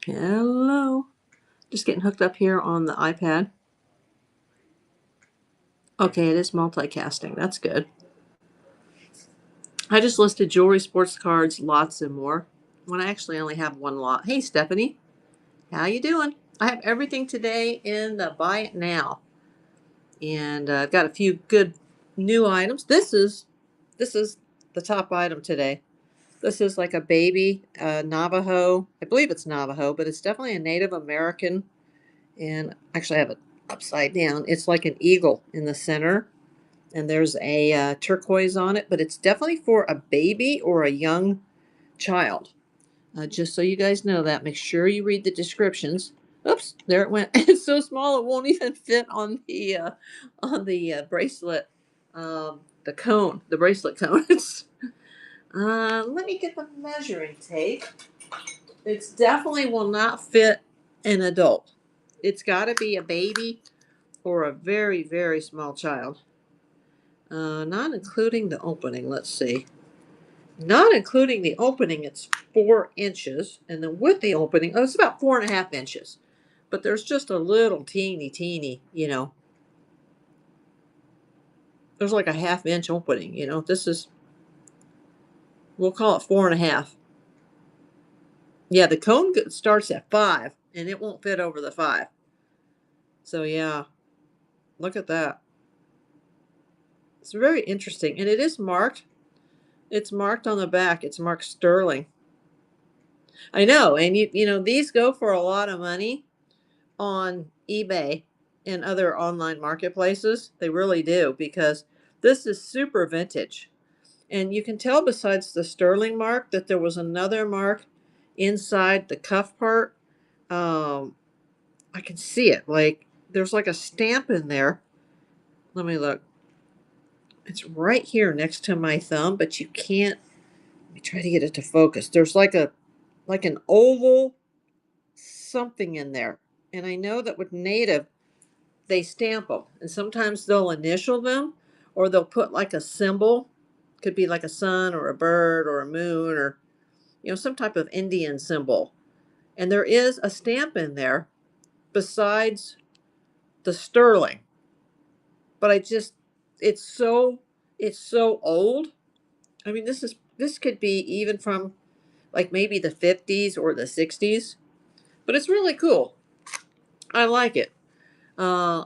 Hello. Just getting hooked up here on the iPad. Okay, it is multicasting. That's good. I just listed jewelry, sports cards, lots, and more. When I actually only have one lot. Hey, Stephanie. How you doing? I have everything today in the buy it now, and I've got a few good new items. This is the top item today. This is like a baby Navajo. I believe it's Navajo, but it's definitely a Native American. And actually, I have it upside down. It's like an eagle in the center, and there's a turquoise on it, but it's definitely for a baby or a young child. Just so you guys know that, make sure you read the descriptions. Oops, there it went. It's so small it won't even fit on the bracelet, the cone, the bracelet cone. Let me get the measuring tape. It's definitely will not fit an adult. It's got to be a baby or a very, very small child. Not including the opening. Let's see. Not including the opening, it's 4 inches. And then with the opening, oh, it's about 4.5 inches. But there's just a little teeny, there's like a 1/2 inch opening. This is, we'll call it 4.5. Yeah, the cone starts at 5 and it won't fit over the 5. So, yeah, look at that. It's very interesting. And it is marked. It's marked on the back. It's marked sterling. I know. And these go for a lot of money on eBay and other online marketplaces. They really do, because this is super vintage. And you can tell besides the sterling mark that there was another mark inside the cuff part. Um, I can see it. Like there's like a stamp in there. Let me look. It's right here next to my thumb, but you can't. Let me try to get it to focus. There's like an oval something in there. And I know that with native, they stamp them, and sometimes they'll initial them, or they'll put like a symbol. Could be like a sun or a bird or a moon, or some type of Indian symbol. And there is a stamp in there besides the sterling. But it's so old. I mean, this could be even from like maybe the 50s or the 60s, but it's really cool. I like it. Uh,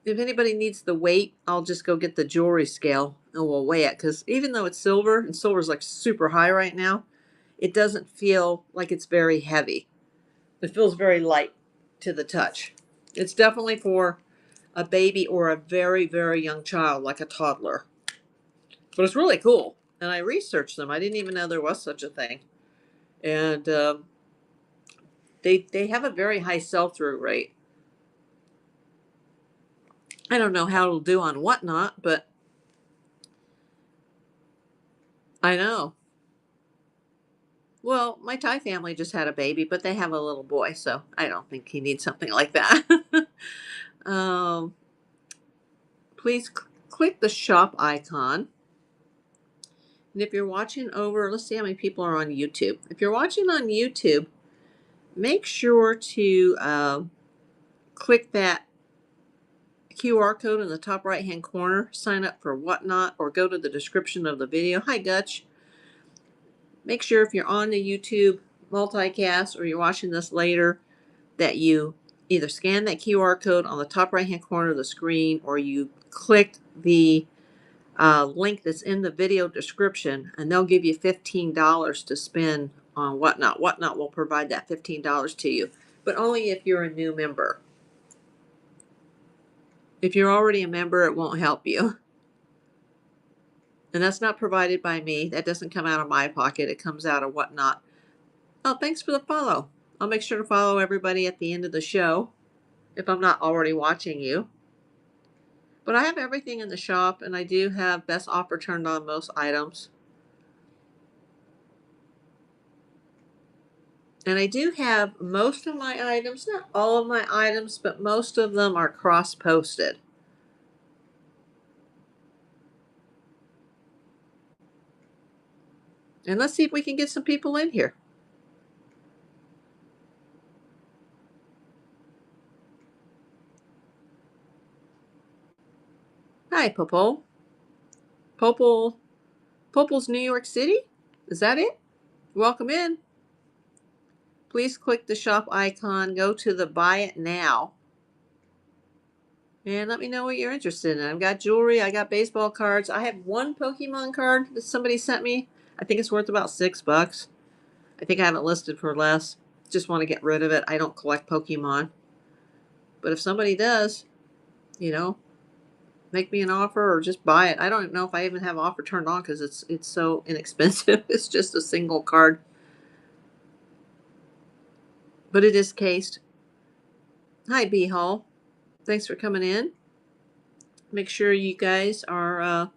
if anybody needs the weight, I'll just go get the jewelry scale and we'll weigh it. Because even though it's silver, and silver's like super high right now, it doesn't feel like it's very heavy. It feels very light to the touch. It's definitely for a baby or a very, very young child, like a toddler. But it's really cool. And I researched them. I didn't even know there was such a thing. And they have a very high sell through rate. I don't know how it'll do on Whatnot, but I know. Well, my Thai family just had a baby, but they have a little boy, so I don't think he needs something like that. um, please click the shop icon. And if you're watching over, let's see how many people are on YouTube. If you're watching on YouTube, make sure to click that QR code in the top right hand corner, sign up for Whatnot, or go to the description of the video. Hi, Gutch. Make sure if you're on the YouTube multicast or you're watching this later, that you either scan that QR code on the top right hand corner of the screen, or you click the link that's in the video description, and they'll give you $15 to spend on Whatnot. Whatnot will provide that $15 to you, but only if you're a new member. If you're already a member, it won't help you. And that's not provided by me. That doesn't come out of my pocket. It comes out of Whatnot. Oh, thanks for the follow. I'll make sure to follow everybody at the end of the show if I'm not already watching you. But I have everything in the shop, and I do have best offer turned on most items. And I do have most of my items, not all of my items, but most of them are cross-posted. And let's see if we can get some people in here. Hi, Popo. Popo's New York City? Is that it? Welcome in. Please click the shop icon, go to the buy it now, and let me know what you're interested in. I've got jewelry, I got baseball cards. I have one Pokemon card that somebody sent me. I think it's worth about $6. I think I have it listed for less. Just want to get rid of it. I don't collect Pokemon. But if somebody does, you know, make me an offer or just buy it. I don't know if I even have offer turned on because it's so inexpensive. It's just a single card. But it is cased. Hi, B Hall. Thanks for coming in. Make sure you guys are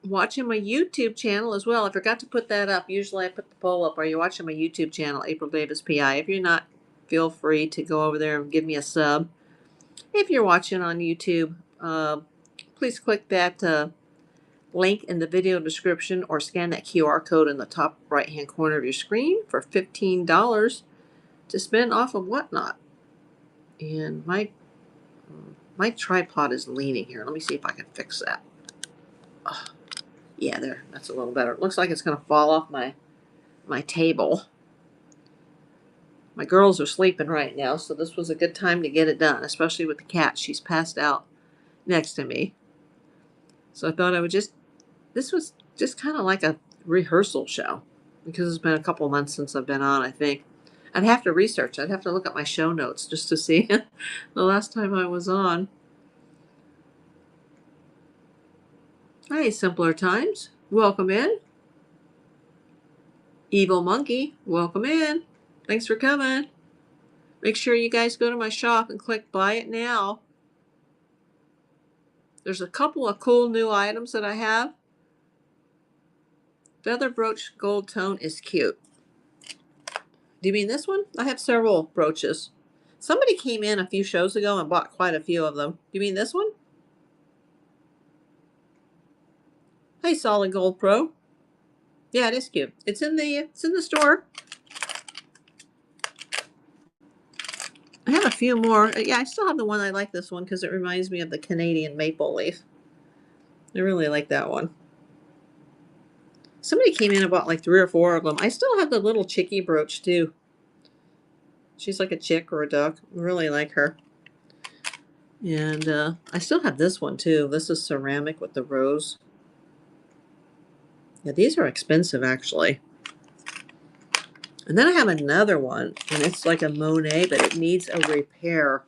watching my YouTube channel as well. I forgot to put that up. Usually I put the poll up. Are you watching my YouTube channel, April Davis PI? If you're not, feel free to go over there and give me a sub. If you're watching on YouTube, please click that link in the video description or scan that QR code in the top right hand corner of your screen for $15 to spend off of Whatnot. And my tripod is leaning here. Let me see if I can fix that. Oh, yeah, there. That's a little better. It looks like it's going to fall off my table. My girls are sleeping right now, so this was a good time to get it done, especially with the cat. She's passed out next to me. So I thought I would this was just kind of like a rehearsal show because it's been a couple months since I've been on, I think. I'd have to research. I'd have to look at my show notes just to see the last time I was on. Hi, Simpler Times. Welcome in. Evil Monkey, welcome in. Thanks for coming. Make sure you guys go to my shop and click buy it now. There's a couple of cool new items that I have. Feather brooch gold tone is cute. Do you mean this one? I have several brooches. Somebody came in a few shows ago and bought quite a few of them. Do you mean this one? Hey, Solid Gold Pro. Yeah, it is cute. It's in the store. I have a few more. Yeah, I still have the one. I like this one because it reminds me of the Canadian maple leaf. I really like that one. Somebody came in and bought like 3 or 4 of them. I still have the little chickie brooch too. She's like a chick or a duck. I really like her. And I still have this one too. This is ceramic with the rose. Yeah, these are expensive actually. And then I have another one, and it's like a Monet, but it needs a repair.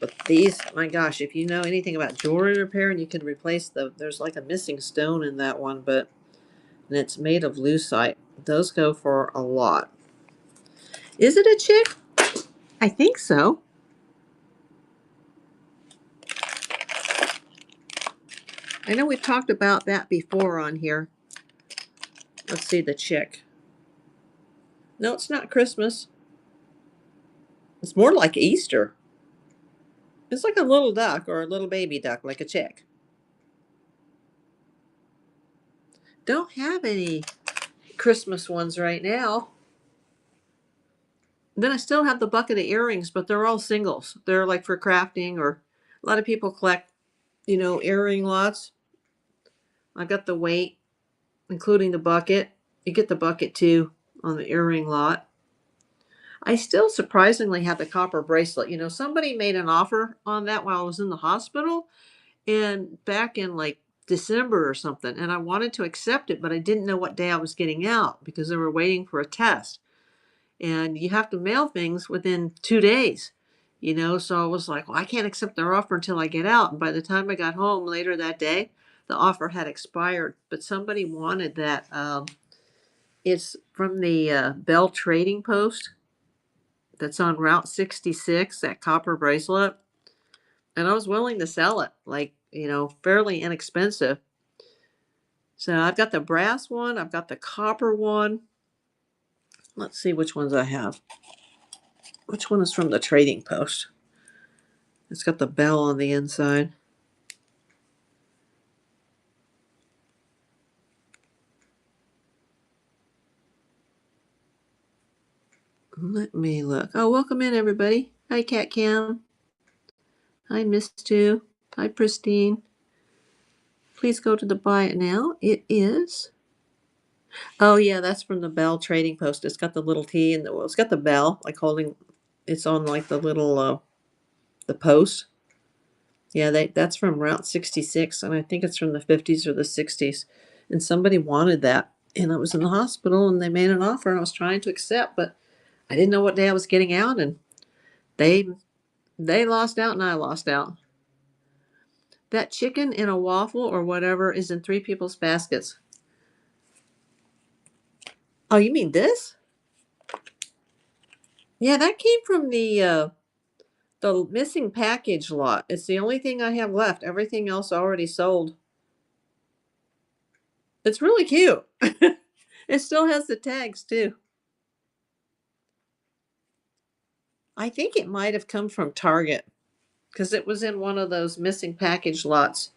But these, my gosh, if you know anything about jewelry repair, and you can replace there's like a missing stone in that one, and it's made of lucite. Those go for a lot. Is it a chick? I think so. I know we've talked about that before on here. Let's see the chick. No, it's not Christmas. It's more like Easter. It's like a little duck or a little baby duck, like a chick. Don't have any Christmas ones right now. Then I still have the bucket of earrings, but they're all singles. They're like for crafting, or a lot of people collect, earring lots. I've got the weight, including the bucket. You get the bucket too on the earring lot. I still surprisingly have the copper bracelet. Somebody made an offer on that while I was in the hospital and back in like December or something. And I wanted to accept it, but I didn't know what day I was getting out because they were waiting for a test. And you have to mail things within 2 days. So I was like, well, I can't accept their offer until I get out. And by the time I got home later that day, the offer had expired. But somebody wanted that. It's from the Bell Trading Post that's on Route 66, that copper bracelet. And I was willing to sell it, like, fairly inexpensive. So I've got the brass one, I've got the copper one. Let's see which ones I have. Which one is from the Trading Post? It's got the bell on the inside. Let me look. Oh, welcome in, everybody. Hi, Cat Cam. Hi, Miss Two. Hi, Pristine. Please go to the buy it now. It is. Oh yeah, that's from the Bell Trading Post. It's got the little T and well, it's got the bell like holding. It's on like the little the post. Yeah, that's from Route 66, and I think it's from the 50s or the 60s. And somebody wanted that, and I was in the hospital, and they made an offer, and I was trying to accept, but I didn't know what day I was getting out, and they they lost out, and I lost out. That chicken in a waffle or whatever is in three people's baskets. Oh, you mean this? Yeah, that came from the missing package lot. It's the only thing I have left. Everything else already sold. It's really cute. It still has the tags too. I think it might have come from Target because it was in one of those missing package lots.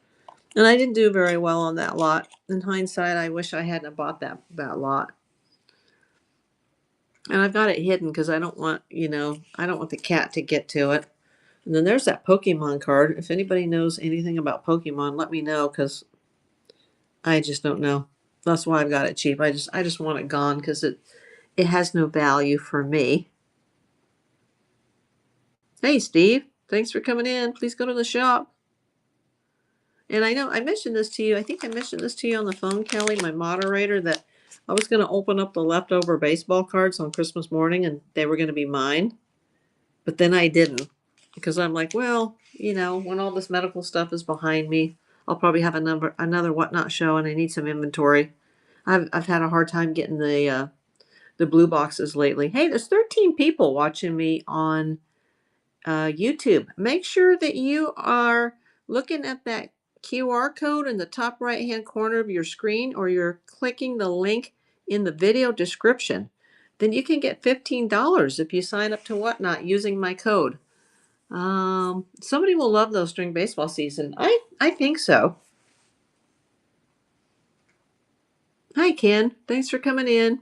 And I didn't do very well on that lot. In hindsight, I wish I hadn't bought that lot. And I've got it hidden because I don't want, I don't want the cat to get to it. And then there's that Pokemon card. If anybody knows anything about Pokemon, let me know because I just don't know. That's why I've got it cheap. I just want it gone because it has no value for me. Hey Steve, thanks for coming in. Please go to the shop. And I know I mentioned this to you. I think I mentioned this to you on the phone, Kelly, my moderator, that I was going to open up the leftover baseball cards on Christmas morning and they were going to be mine. But then I didn't because I'm like, well, when all this medical stuff is behind me, I'll probably have another whatnot show and I need some inventory. I've had a hard time getting the blue boxes lately. Hey, there's 13 people watching me on YouTube. Make sure that you are looking at that QR code in the top right hand corner of your screen, or you're clicking the link in the video description. Then you can get $15 if you sign up to Whatnot using my code. Somebody will love those during baseball season. I think so. Hi, Ken. Thanks for coming in.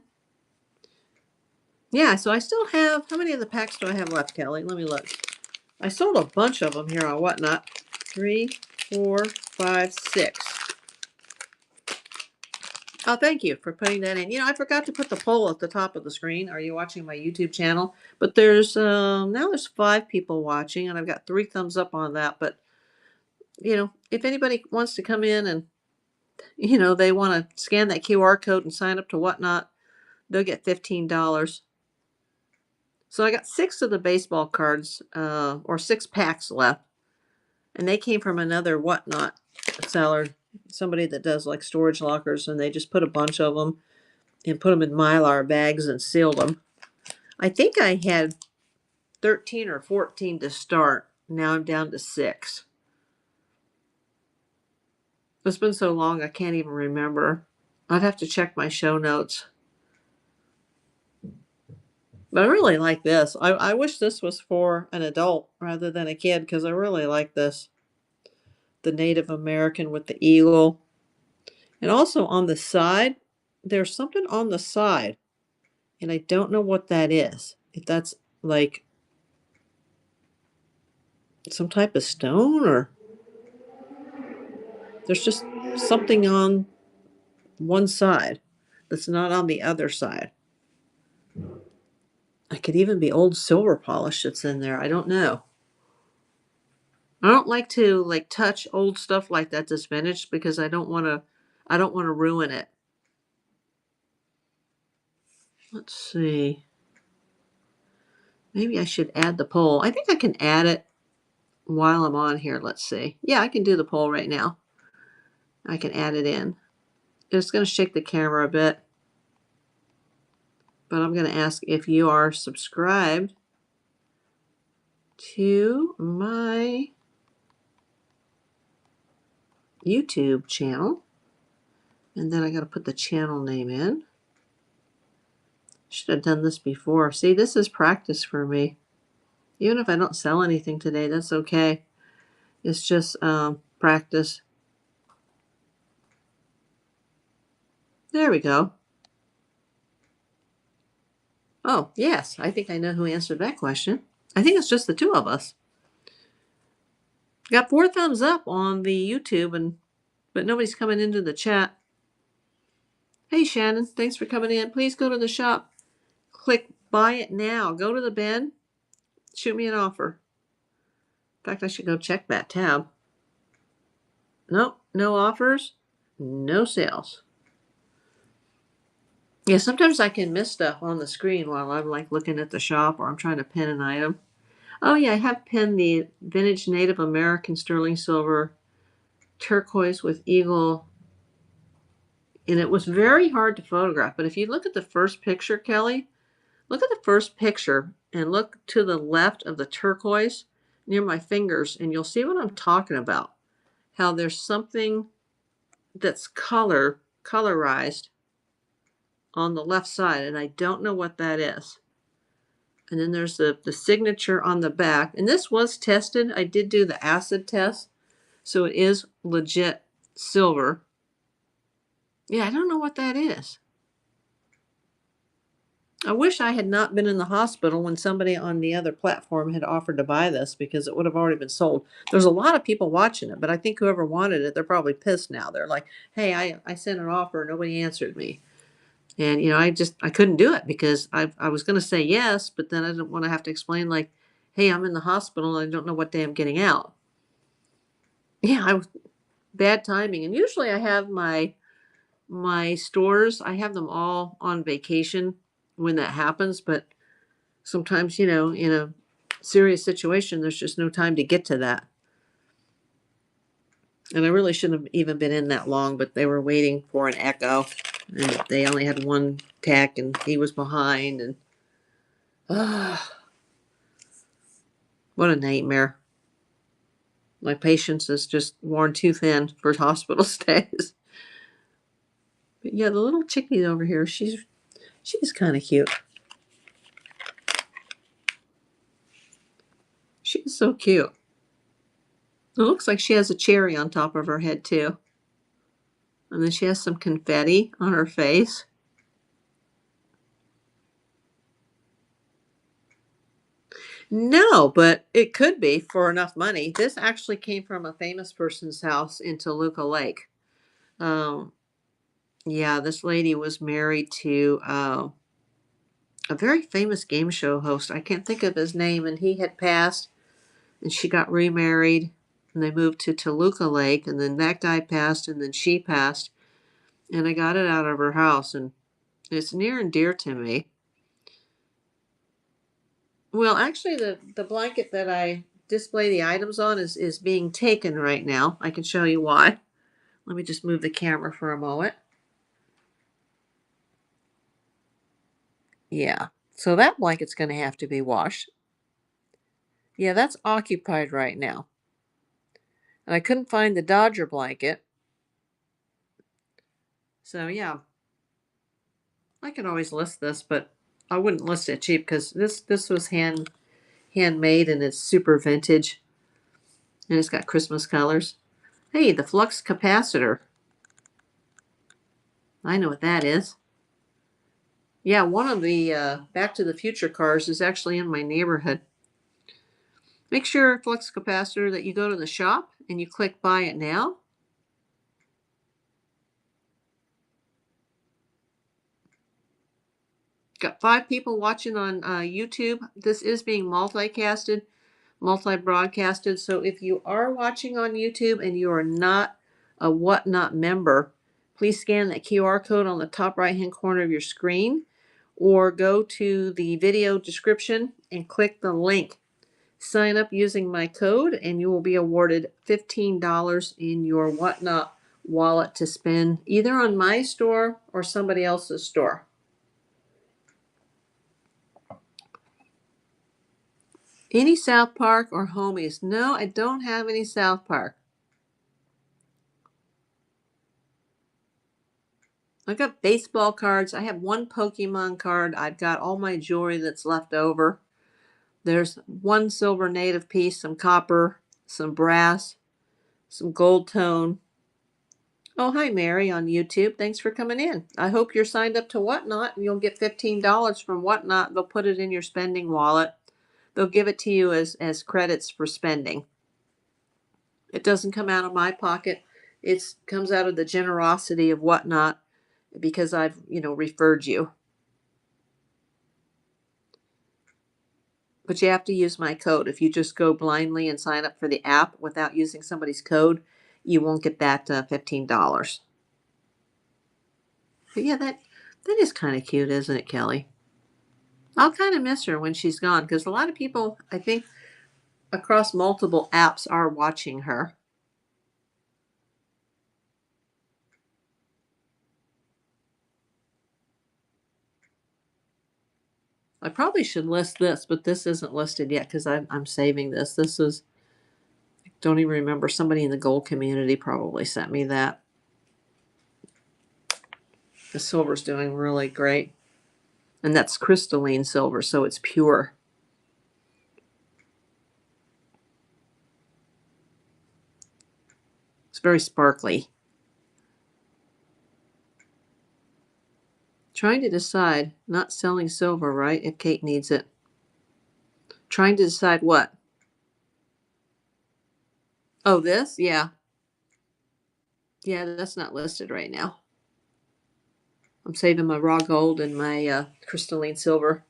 Yeah, so I still have, how many of the packs do I have left, Kelly? Let me look. I sold a bunch of them here on Whatnot. 3, 4, 5, 6. Oh, thank you for putting that in. I forgot to put the poll at the top of the screen. Are you watching my YouTube channel? But there's now there's 5 people watching, and I've got 3 thumbs up on that. But if anybody wants to come in and they want to scan that QR code and sign up to Whatnot, they'll get $15. So I got 6 of the baseball cards, or 6 packs left, and they came from another Whatnot seller, somebody that does like storage lockers, and they just put a bunch of them and put them in Mylar bags and sealed them. I think I had 13 or 14 to start. Now I'm down to 6. It's been so long I can't even remember. I'd have to check my show notes. But I really like this. I wish this was for an adult rather than a kid because I really like this. The Native American with the eagle. And also on the side, there's something on the side. And I don't know what that is. If that's like some type of stone, or there's just something on one side that's not on the other side. It could even be old silver polish that's in there. I don't know. I don't like to touch old stuff like that that's finished because I don't want to ruin it. Let's see. Maybe I should add the poll. I think I can add it while I'm on here. Let's see. Yeah, I can do the poll right now. I can add it in. It's going to shake the camera a bit. But I'm going to ask if you are subscribed to my YouTube channel. And then I got to put the channel name in. Should have done this before. See, this is practice for me. Even if I don't sell anything today, that's okay. It's just practice. There we go. Oh, yes. I think I know who answered that question. I think it's just the 2 of us. Got 4 thumbs up on the YouTube, but nobody's coming into the chat. Hey Shannon, thanks for coming in. Please go to the shop. Click buy it now. Go to the bin. Shoot me an offer. In fact, I should go check that tab. Nope, no offers, no sales. Yeah, sometimes I can miss stuff on the screen while I'm like looking at the shop or I'm trying to pin an item. Oh yeah, I have pinned the vintage Native American sterling silver turquoise with eagle, and it was very hard to photograph. But if you look at the first picture, Kelly, look at the first picture and look to the left of the turquoise near my fingers, and you'll see what I'm talking about. How there's something that's colorized on the left side, and I don't know what that is. And then there's the signature on the back. And this was tested. I did do the acid test, so it is legit silver. Yeah, I don't know what that is. I wish I had not been in the hospital when somebody on the other platform had offered to buy this, because it would have already been sold. There's a lot of people watching it, but I think whoever wanted it, they're probably pissed now. They're like, hey, I sent an offer, nobody answered me. And I couldn't do it because I was going to say yes, but then I didn't want to have to explain like, hey, I'm in the hospital and I don't know what day I'm getting out. Yeah, I was bad timing. And usually I have my stores, I have them all on vacation when that happens, but sometimes, in a serious situation, there's just no time to get to that. And I really shouldn't have even been in that long, but they were waiting for an echo and they only had one tech and he was behind, and what a nightmare. My patience is just worn too thin for hospital stays. But yeah, the little chickie over here, she's kind of cute. She's so cute. It looks like she has a cherry on top of her head too. And then she has some confetti on her face. No, but it could be for enough money. This actually came from a famous person's house in Toluca Lake. Um, yeah, this lady was married to a very famous game show host. I can't think of his name, and he had passed, and she got remarried, and they moved to Toluca Lake, and then that guy passed, and then she passed, and I got it out of her house, and it's near and dear to me. Well, actually, the blanket that I display the items on is being taken right now. I can show you why. Let me just move the camera for a moment. Yeah. So that blanket's going to have to be washed. Yeah, that's occupied right now. And I couldn't find the Dodger blanket. So yeah, I could always list this, but I wouldn't list it cheap because this was handmade and it's super vintage and it's got Christmas colors. Hey, the flux capacitor. I know what that is. Yeah, one of the Back to the Future cars is actually in my neighborhood. Make sure, flux capacitor, that you go to the shop and you click buy it now. Got 5 people watching on YouTube. This is being multicasted, multi-broadcasted. So if you are watching on YouTube and you are not a Whatnot member, please scan that QR code on the top right-hand corner of your screen or go to the video description and click the link. Sign up using my code and you will be awarded $15 in your Whatnot wallet to spend either on my store or somebody else's store. Any South Park or homies? No, I don't have any South Park. I've got baseball cards. I have one Pokemon card. I've got all my jewelry that's left over. There's one silver native piece, some copper, some brass, some gold tone. Oh, hi, Mary on YouTube. Thanks for coming in. I hope you're signed up to Whatnot and you'll get $15 from Whatnot. They'll put it in your spending wallet. They'll give it to you as credits for spending. It doesn't come out of my pocket. It comes out of the generosity of Whatnot because I've, referred you. But you have to use my code. If you just go blindly and sign up for the app without using somebody's code, you won't get that $15. But yeah, that is kind of cute, isn't it, Kelly? I'll kind of miss her when she's gone because a lot of people, I think, across multiple apps are watching her. I probably should list this, but this isn't listed yet because I'm saving this. This is, don't even remember, somebody in the gold community probably sent me that. The silver's doing really great. And that's crystalline silver, so it's pure. It's very sparkly. Trying to decide, not selling silver, right? If Kate needs it. Trying to decide what? Oh, this? Yeah. Yeah, that's not listed right now. I'm saving my raw gold and my crystalline silver.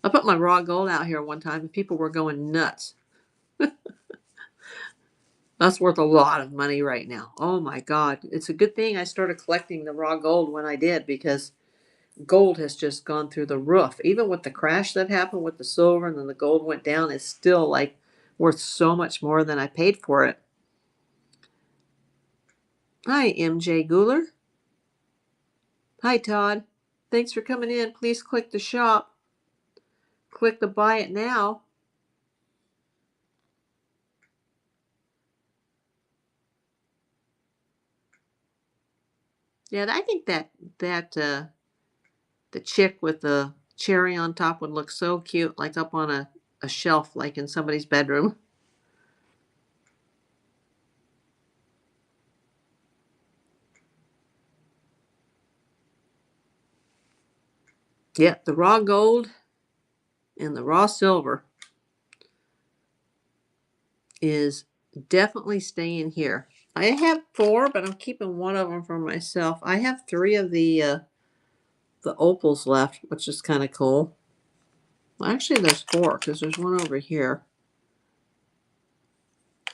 I put my raw gold out here one time and people were going nuts. That's worth a lot of money right now. Oh my God. It's a good thing I started collecting the raw gold when I did because gold has just gone through the roof. Even with the crash that happened with the silver and then the gold went down, it's still like worth so much more than I paid for it. Hi, MJ Gooler. Hi, Todd. Thanks for coming in. Please click the shop. Click the buy it now. Yeah, I think that the chick with the cherry on top would look so cute, like up on a shelf, like in somebody's bedroom. Yeah, the raw gold and the raw silver is definitely staying here. I have 4, but I'm keeping one of them for myself. I have 3 of the opals left, which is kind of cool. Well, actually, there's 4 because there's one over here.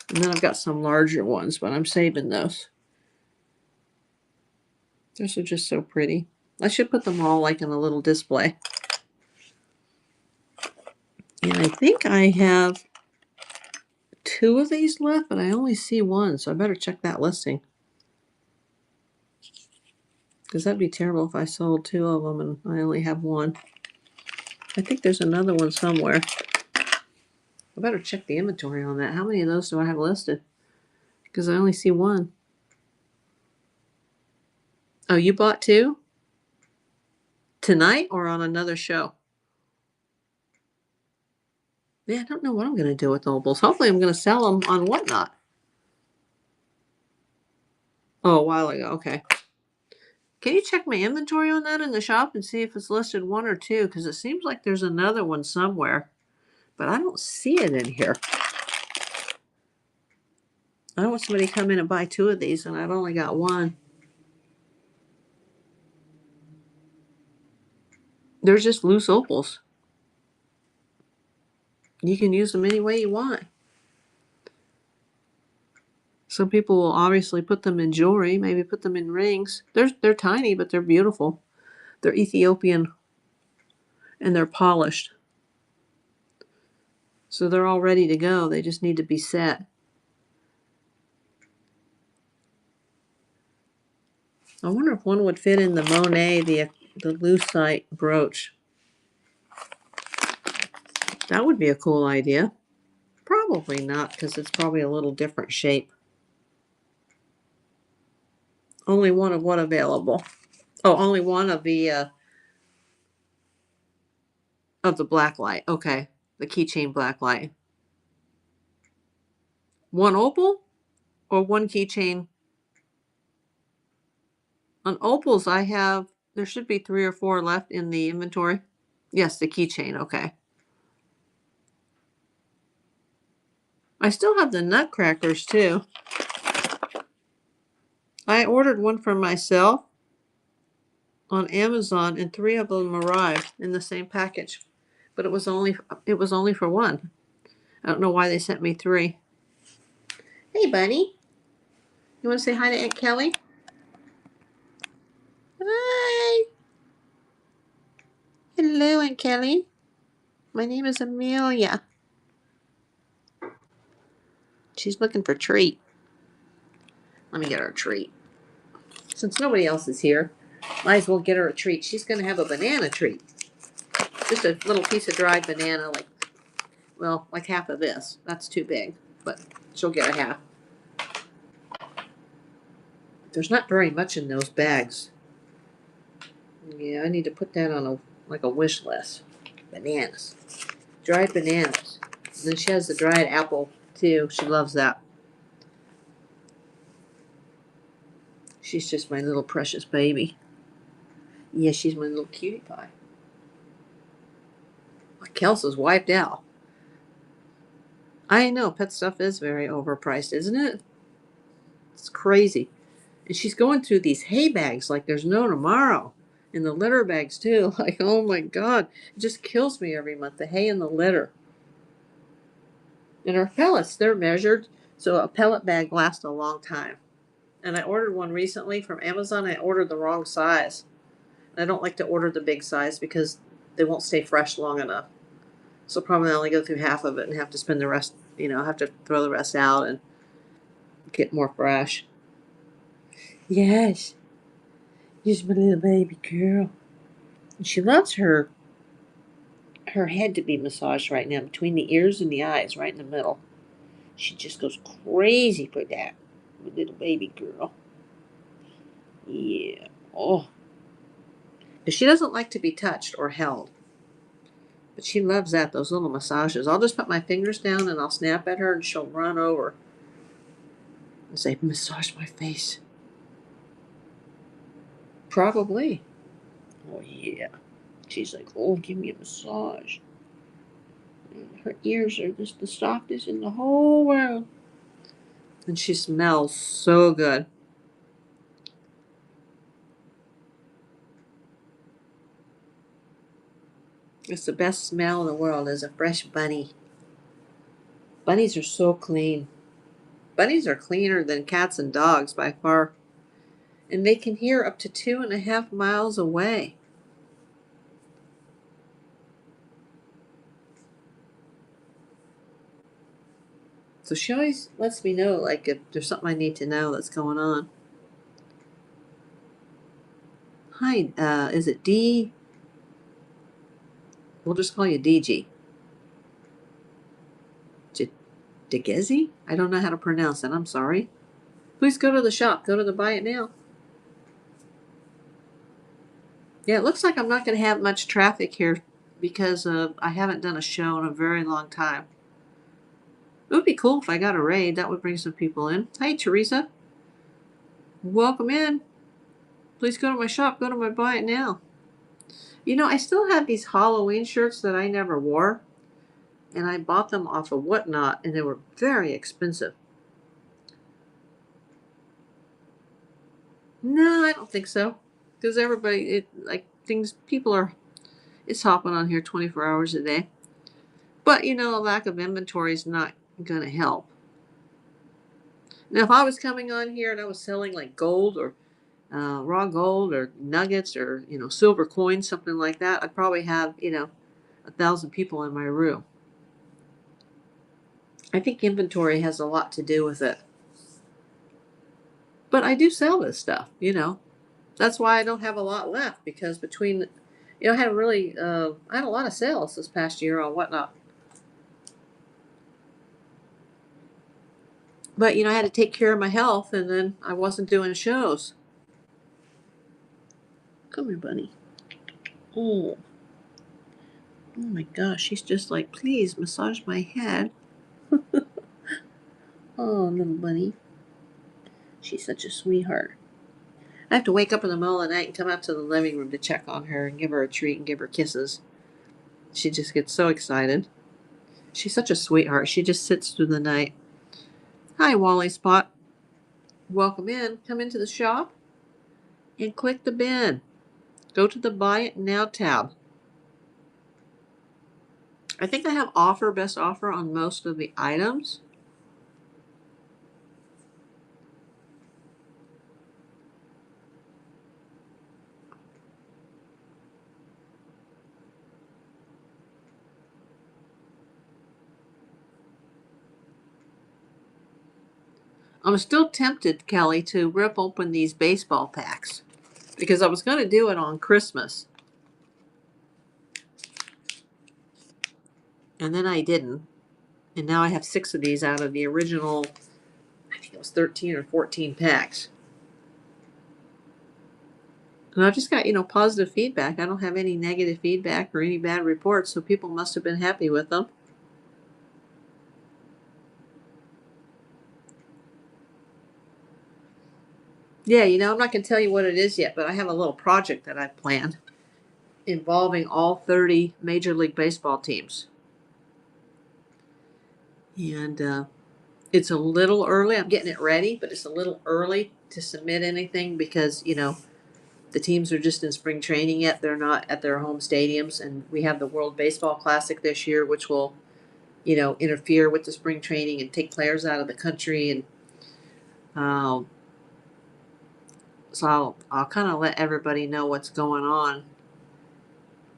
And then I've got some larger ones, but I'm saving those. Those are just so pretty. I should put them all like in a little display. And I think I have 2 of these left, but I only see 1, so I better check that listing. Because that'd be terrible if I sold 2 of them and I only have 1. I think there's another one somewhere. I better check the inventory on that. How many of those do I have listed? Because I only see 1. Oh, you bought 2? Tonight or on another show? Yeah, I don't know what I'm going to do with the opals. Hopefully I'm going to sell them on Whatnot. Oh, a while ago. Okay. Can you check my inventory on that in the shop and see if it's listed 1 or 2? Because it seems like there's another one somewhere, but I don't see it in here. I don't want somebody to come in and buy 2 of these and I've only got 1. They're just loose opals. You can use them any way you want. Some people will obviously put them in jewelry, maybe put them in rings. They're tiny, but they're beautiful. They're Ethiopian and they're polished. So they're all ready to go. They just need to be set. I wonder if one would fit in the Monet, the lucite brooch. That would be a cool idea. Probably not, because it's probably a little different shape. Only one of what available? Oh, only one of the black light. Okay, the keychain black light. One opal or one keychain? On opals, I have, there should be 3 or 4 left in the inventory. Yes, the keychain. Okay. I still have the nutcrackers too. I ordered one for myself on Amazon, and 3 of them arrived in the same package. But it was only for one. I don't know why they sent me 3. Hey, buddy. You want to say hi to Aunt Kelly? Hi. Hello, Aunt Kelly. My name is Amelia. She's looking for a treat. Let me get her a treat. Since nobody else is here, might as well get her a treat. She's going to have a banana treat. Just a little piece of dried banana, like half of this. That's too big, but she'll get a half. There's not very much in those bags. Yeah, I need to put that on a wish list. Bananas. Dried bananas. And then she has the dried apple too. She loves that. She's just my little precious baby. Yeah, she's my little cutie pie. Kelsa's wiped out. I know, pet stuff is very overpriced, isn't it? It's crazy. And she's going through these hay bags like there's no tomorrow. And the litter bags too. Like, oh my God. It just kills me every month. The hay and the litter. And our pellets, they're measured. So a pellet bag lasts a long time. And I ordered one recently from Amazon. I ordered the wrong size. I don't like to order the big size because they won't stay fresh long enough. So probably only go through half of it and have to spend the rest, have to throw the rest out and get more fresh. Yes, she's my little baby girl. And she loves her head to be massaged right now between the ears and the eyes, right in the middle. She just goes crazy for that. My little baby girl. Yeah. Oh. But she doesn't like to be touched or held. But she loves that, those little massages. I'll just put my fingers down and I'll snap at her and she'll run over and say, massage my face. Probably. Oh, yeah. She's like, oh, give me a massage. And her ears are just the softest in the whole world. And she smells so good. It's the best smell in the world is a fresh bunny. Bunnies are so clean. Bunnies are cleaner than cats and dogs by far. And they can hear up to 2.5 miles away. So she always lets me know, like, if there's something I need to know that's going on. Hi, is it D? We'll just call you DG. Degezi? I don't know how to pronounce it. I'm sorry. Please go to the shop. Go to the Buy It Now. Yeah, it looks like I'm not going to have much traffic here because I haven't done a show in a very long time. It would be cool if I got a raid. That would bring some people in. Hey, Teresa. Welcome in. Please go to my shop. Go to my Buy It Now. I still have these Halloween shirts that I never wore. And I bought them off of Whatnot, and they were very expensive. No, I don't think so. Because it's hopping on here 24 hours a day. But, a lack of inventory is not going to help. Now, if I was coming on here and I was selling like gold or raw gold or nuggets or, silver coins, something like that, I'd probably have, 1,000 people in my room. I think inventory has a lot to do with it. But I do sell this stuff, That's why I don't have a lot left because I had a lot of sales this past year on Whatnot. But, I had to take care of my health and then I wasn't doing shows. Come here, bunny. Oh. Oh my gosh, she's just like, please massage my head. Oh, little bunny. She's such a sweetheart. I have to wake up in the middle of the night and come out to the living room to check on her and give her a treat and give her kisses. She just gets so excited. She's such a sweetheart. She just sits through the night. Hi, Wally Spot. Welcome in. Come into the shop and click the bin. Go to the Buy It Now tab. I think I have best offer on most of the items. I'm still tempted, Kelly, to rip open these baseball packs because I was going to do it on Christmas. And then I didn't. And now I have 6 of these out of the original, I think it was 13 or 14 packs. And I've just got, positive feedback. I don't have any negative feedback or any bad reports, so people must have been happy with them. Yeah, I'm not going to tell you what it is yet, but I have a little project that I've planned involving all 30 Major League Baseball teams. And it's a little early. I'm getting it ready, but it's a little early to submit anything because, the teams are just in spring training yet. They're not at their home stadiums. And we have the World Baseball Classic this year, which will, interfere with the spring training and take players out of the country. And so I'll kind of let everybody know what's going on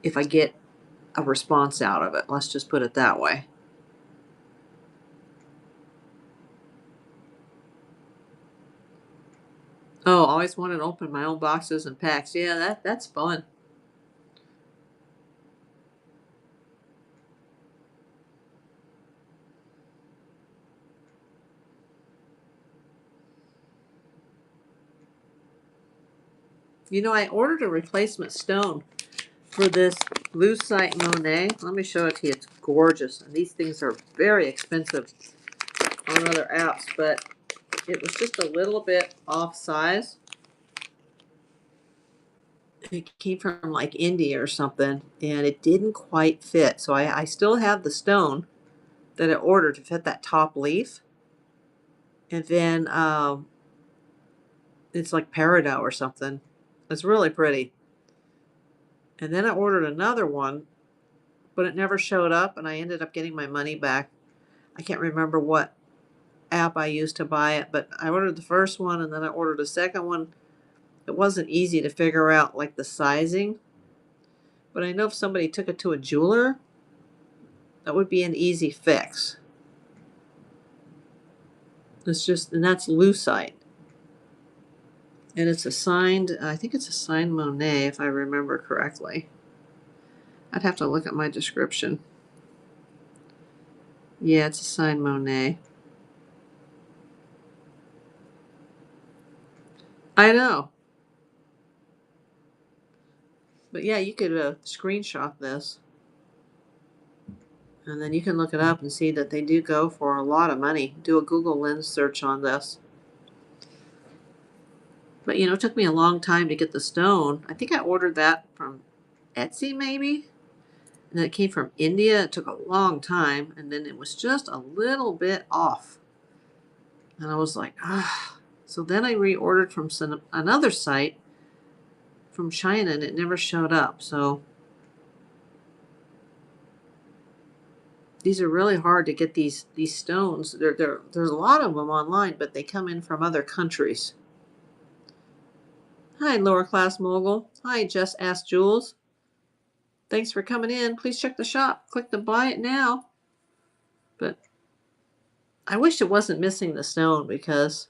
if I get a response out of it. Let's just put it that way. Oh, always wanted to open my own boxes and packs. Yeah, that's fun. I ordered a replacement stone for this Lucite Monet. Let me show it to you. It's gorgeous. And these things are very expensive on other apps, but it was just a little bit off size. It came from like India or something, and it didn't quite fit. So I still have the stone that I ordered to fit that top leaf. And then it's like peridot or something. It's really pretty. And then I ordered another one, but it never showed up, and I ended up getting my money back. I can't remember what app I used to buy it, but I ordered the first one, and then I ordered a second one. It wasn't easy to figure out like the sizing, but I know if somebody took it to a jeweler, that would be an easy fix. And that's lucite. And it's I think it's a signed Monet, if I remember correctly. I'd have to look at my description. Yeah, it's a signed Monet. I know. But yeah, you could screenshot this. And then you can look it up and see that they do go for a lot of money. Do a Google Lens search on this. But it took me a long time to get the stone. I think I ordered that from Etsy maybe. And then it came from India. It took a long time. And then it was just a little bit off. And I was like, ah. So then I reordered from another site from China, and it never showed up. So these are really hard to get these stones. There's a lot of them online, but they come in from other countries. Hi, Lower Class Mogul. Hi, Just Ask Jules. Thanks for coming in. Please check the shop. Click the Buy It Now. But I wish it wasn't missing the stone because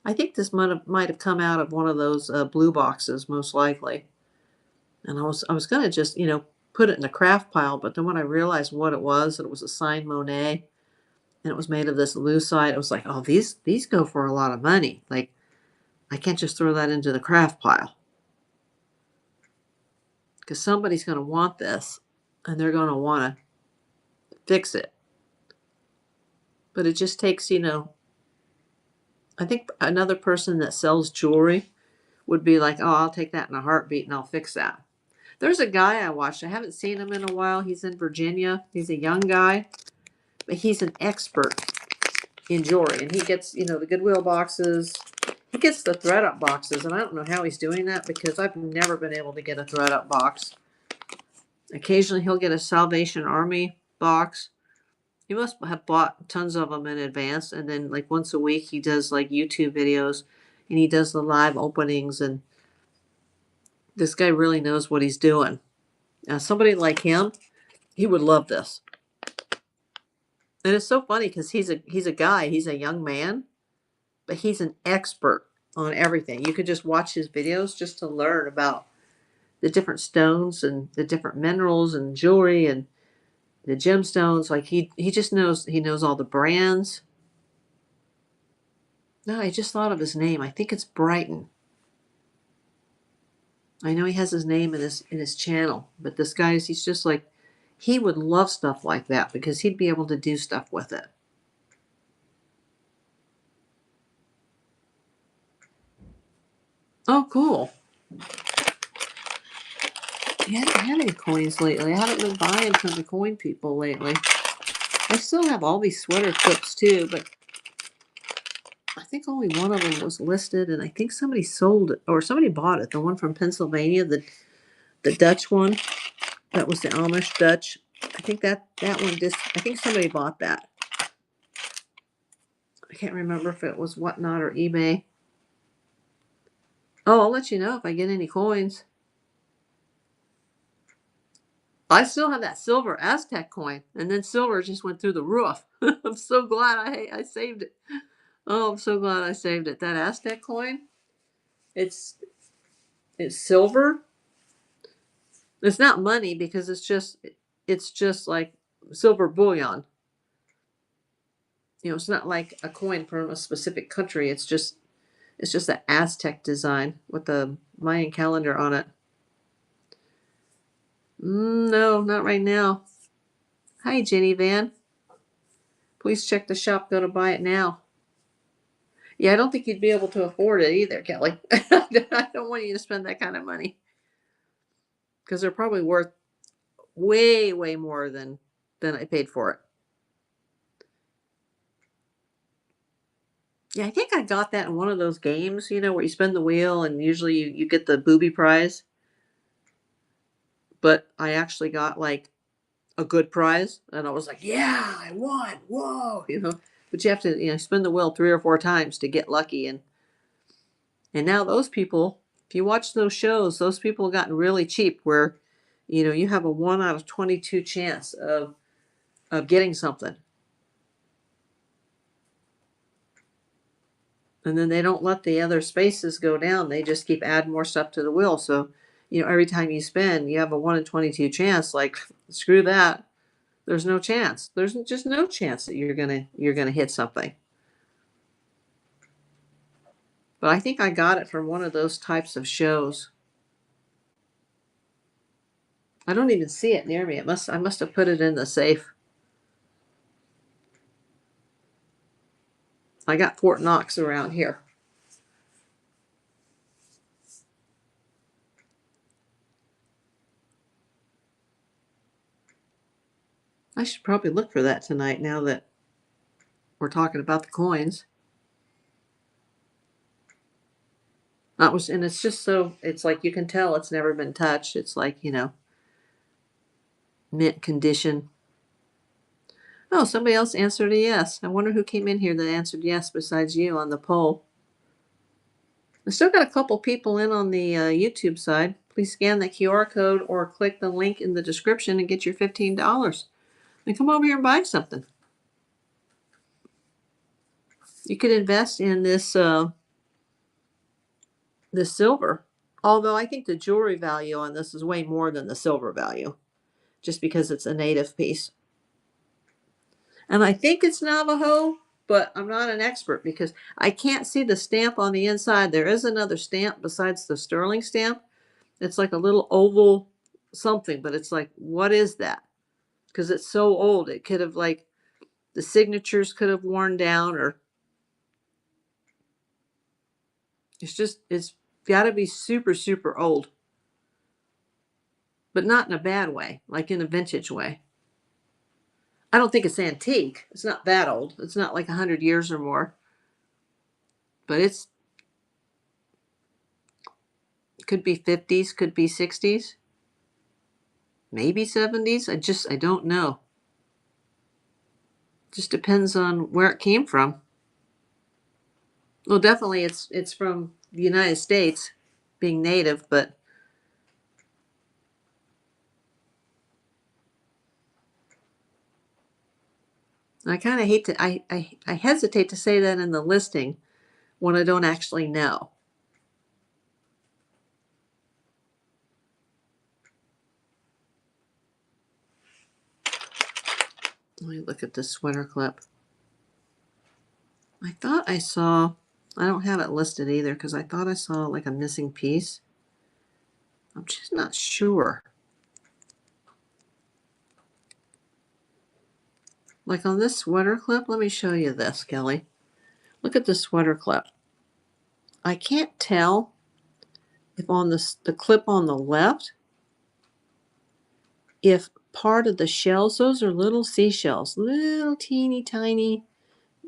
I think this might have come out of one of those blue boxes, most likely. And I was going to just, put it in the craft pile, but then when I realized what it was a signed Monet, and it was made of this lucite, I was like, oh, these go for a lot of money. Like, I can't just throw that into the craft pile because somebody's going to want this, and they're going to want to fix it. But it just takes, I think another person that sells jewelry would be like, oh, I'll take that in a heartbeat and I'll fix that. There's a guy I watched. I haven't seen him in a while. He's in Virginia. He's a young guy. but he's an expert in jewelry, and he gets, the Goodwill boxes. He gets the ThredUp boxes, and I don't know how he's doing that because I've never been able to get a ThredUp box. Occasionally he'll get a Salvation Army box. He must have bought tons of them in advance, and then like once a week he does like YouTube videos, and he does the live openings, and this guy really knows what he's doing. Now, somebody like him, he would love this. And it's so funny because he's a guy, he's a young man, but he's an expert on everything. You could just watch his videos just to learn about the different stones and the different minerals and jewelry and the gemstones. Like he just knows, he knows all the brands. No, I just thought of his name. I think it's Brighton. I know he has his name in his channel, but this guy's, he's just like, he would love stuff like that because he'd be able to do stuff with it. Oh, cool. I haven't had any coins lately. I haven't been buying from the coin people lately. I still have all these sweater clips too, but I think only one of them was listed, and I think somebody sold it, or somebody bought it. The one from Pennsylvania, the Dutch one. That was the Amish Dutch. I think that one just, I think somebody bought that. I can't remember if it was Whatnot or eBay. Oh, I'll let you know if I get any coins. I still have that silver Aztec coin, and then silver just went through the roof. I'm so glad I saved it. Oh, I'm so glad I saved it. That Aztec coin, it's silver. It's not money because it's just like silver bullion. It's not like a coin from a specific country. It's just the Aztec design with the Mayan calendar on it. No, not right now. Hi, Jenny Van. Please check the shop. Go to buy it now. Yeah, I don't think you'd be able to afford it either, Kelly. I don't want you to spend that kind of money because they're probably worth way, way more than I paid for it. Yeah, I think I got that in one of those games, where you spin the wheel and usually you get the booby prize. But I actually got like a good prize, and I was like, yeah, I won. Whoa. But you have to, spin the wheel 3 or 4 times to get lucky. And now those people, if you watch those shows, those people have gotten really cheap where, you have a 1 out of 22 chance of getting something. And then they don't let the other spaces go down. They just keep adding more stuff to the wheel. So, every time you spin, you have a 1 in 22 chance. Like, screw that. There's no chance. There's just no chance that you're gonna hit something. But I think I got it from one of those types of shows. I don't even see it near me. I must have put it in the safe. I got Fort Knox around here. I should probably look for that tonight now that we're talking about the coins. And it's just so, it's like you can tell it's never been touched. It's like, mint condition. Oh, somebody else answered a yes. I wonder who came in here that answered yes besides you on the poll. I still got a couple people in on the YouTube side. Please scan the QR code or click the link in the description and get your $15. And come over here and buy something. You could invest in this silver. Although I think the jewelry value on this is way more than the silver value, just because it's a native piece. And I think it's Navajo, but I'm not an expert because I can't see the stamp on the inside. There is another stamp besides the sterling stamp. It's like a little oval something, but it's like, what is that? Because it's so old. It could have, like, the signatures could have worn down, or it's got to be super, super old. But not in a bad way, like in a vintage way. I don't think it's antique. It's not that old. It's not like 100 years or more, but it's could be 50s, could be 60s, maybe 70s. I don't know. Just depends on where it came from. Well, definitely it's from the United States, being native, but I kind of hate to I hesitate to say that in the listing when I don't actually know. Let me look at this sweater clip. I thought I saw, I don't have it listed either because I thought I saw like a missing piece. I'm just not sure. Like on this sweater clip, let me show you this, Kelly. Look at the sweater clip. I can't tell if on the clip on the left, if part of the shells, those are little seashells, little teeny tiny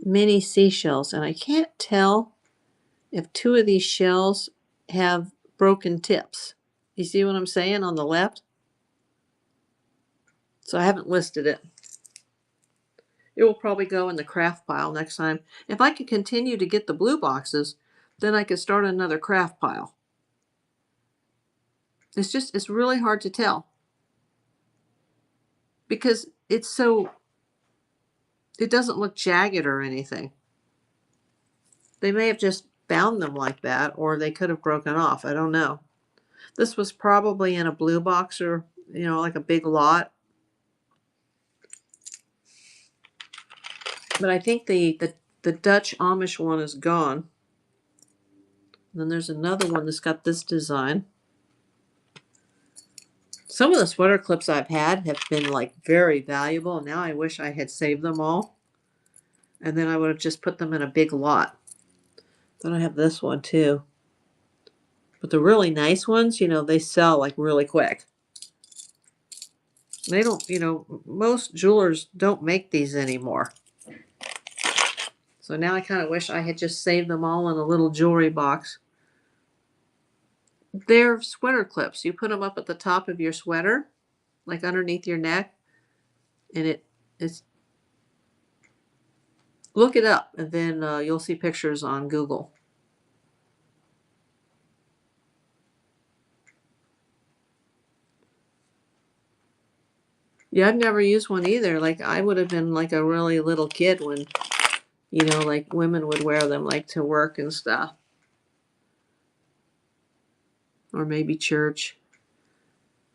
mini seashells, and I can't tell if two of these shells have broken tips. You see what I'm saying on the left? So I haven't listed it. It will probably go in the craft pile next time. If I could continue to get the blue boxes, then I could start another craft pile. It's really hard to tell because it doesn't look jagged or anything. They may have just bound them like that, or they could have broken off. I don't know. This was probably in a blue boxer, like a big lot. But I think the Dutch Amish one is gone. Then there's another one that's got this design. Some of the sweater clips I've had have been like very valuable. Now I wish I had saved them all. And then I would have just put them in a big lot. Then I have this one too. But the really nice ones, they sell like really quick. They don't, most jewelers don't make these anymore. So now I kind of wish I had just saved them all in a little jewelry box. They're sweater clips. You put them up at the top of your sweater, like underneath your neck, and it's look it up, and then you'll see pictures on Google. Yeah, I've never used one either. Like I would have been like a really little kid when, like women would wear them like to work and stuff. Or maybe church.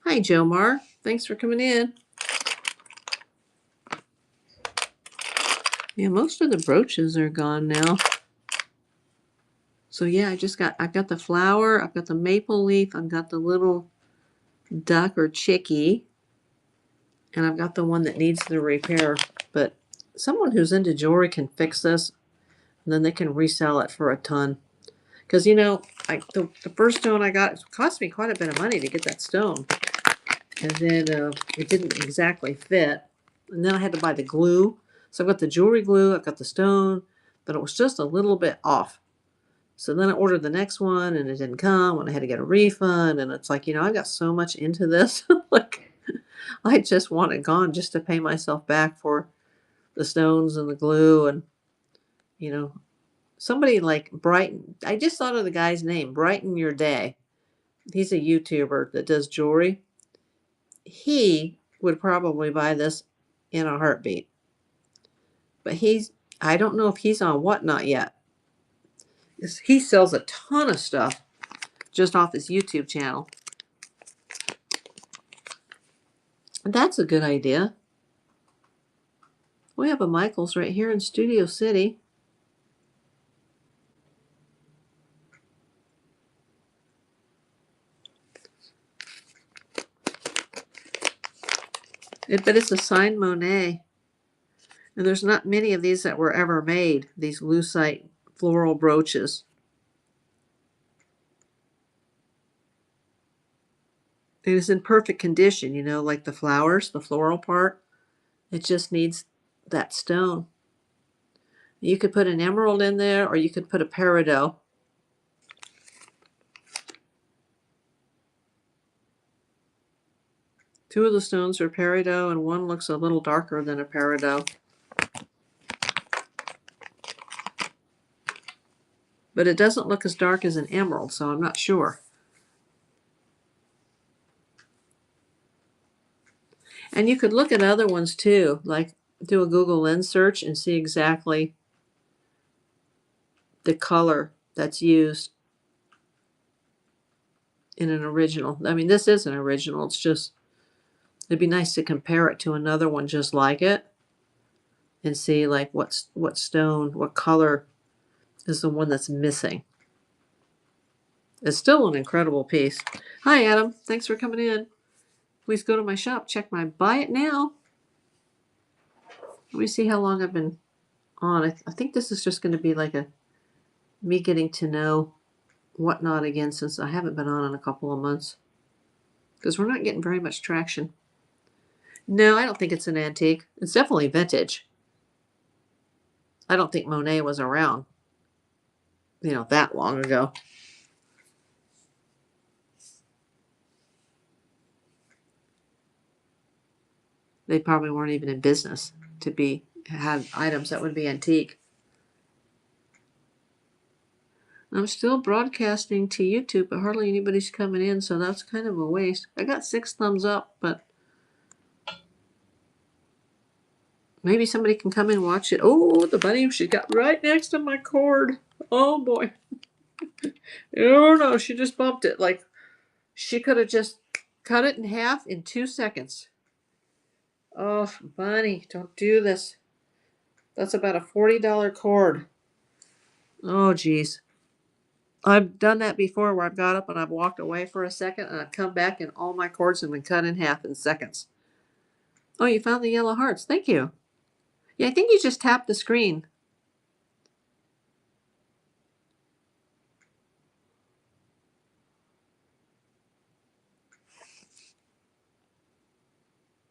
Hi, Jomar. Thanks for coming in. Yeah, most of the brooches are gone now. So yeah, I've got the flower, I've got the maple leaf, I've got the little duck or chickie, and I've got the one that needs the repair. But someone who's into jewelry can fix this, and then they can resell it for a ton. Because the first stone I got, it cost me quite a bit of money to get that stone, and then it didn't exactly fit, and then I had to buy the glue. So I've got the jewelry glue, I've got the stone, but it was just a little bit off. So then I ordered the next one and it didn't come and I had to get a refund. And it's like, I got so much into this. Like, I just want it gone just to pay myself back for the stones and the glue. And, somebody like Brighton, I just thought of the guy's name, Brighten Your Day. He's a YouTuber that does jewelry. He would probably buy this in a heartbeat. But I don't know if he's on Whatnot yet. He sells a ton of stuff just off his YouTube channel. That's a good idea. We have a Michaels right here in Studio City. But it's a signed Monet. And there's not many of these that were ever made, these lucite floral brooches. It is in perfect condition, like the flowers, the floral part. It just needs that stone. You could put an emerald in there, or you could put a peridot. Two of the stones are peridot, and one looks a little darker than a peridot. But it doesn't look as dark as an emerald, so I'm not sure. And you could look at other ones too, like do a Google Lens search and see exactly the color that's used in an original. I mean, this is an original. It's just, it'd be nice to compare it to another one just like it and see like what stone, what color is the one that's missing. It's still an incredible piece. Hi, Adam. Thanks for coming in. Please go to my shop. Check my buy it now. Let me see how long I've been on. I think this is just going to be like a me getting to know Whatnot again, since I haven't been on in a couple of months, because we're not getting very much traction. No, I don't think it's an antique. It's definitely vintage. I don't think Monet was around, that long ago. They probably weren't even in business to have items that would be antique. I'm still broadcasting to YouTube, but hardly anybody's coming in, so that's kind of a waste. I got 6 thumbs up, but maybe somebody can come and watch it. Oh, the bunny, she got right next to my cord. Oh boy. Oh no, she just bumped it. Like, she could have just cut it in half in 2 seconds. Oh, bunny, don't do this. That's about a $40 cord. Oh, geez. I've done that before where I've got up and I've walked away for a second and I've come back and all my cords have been cut in half in seconds. Oh, you found the yellow hearts. Thank you. Yeah, I think you just tapped the screen.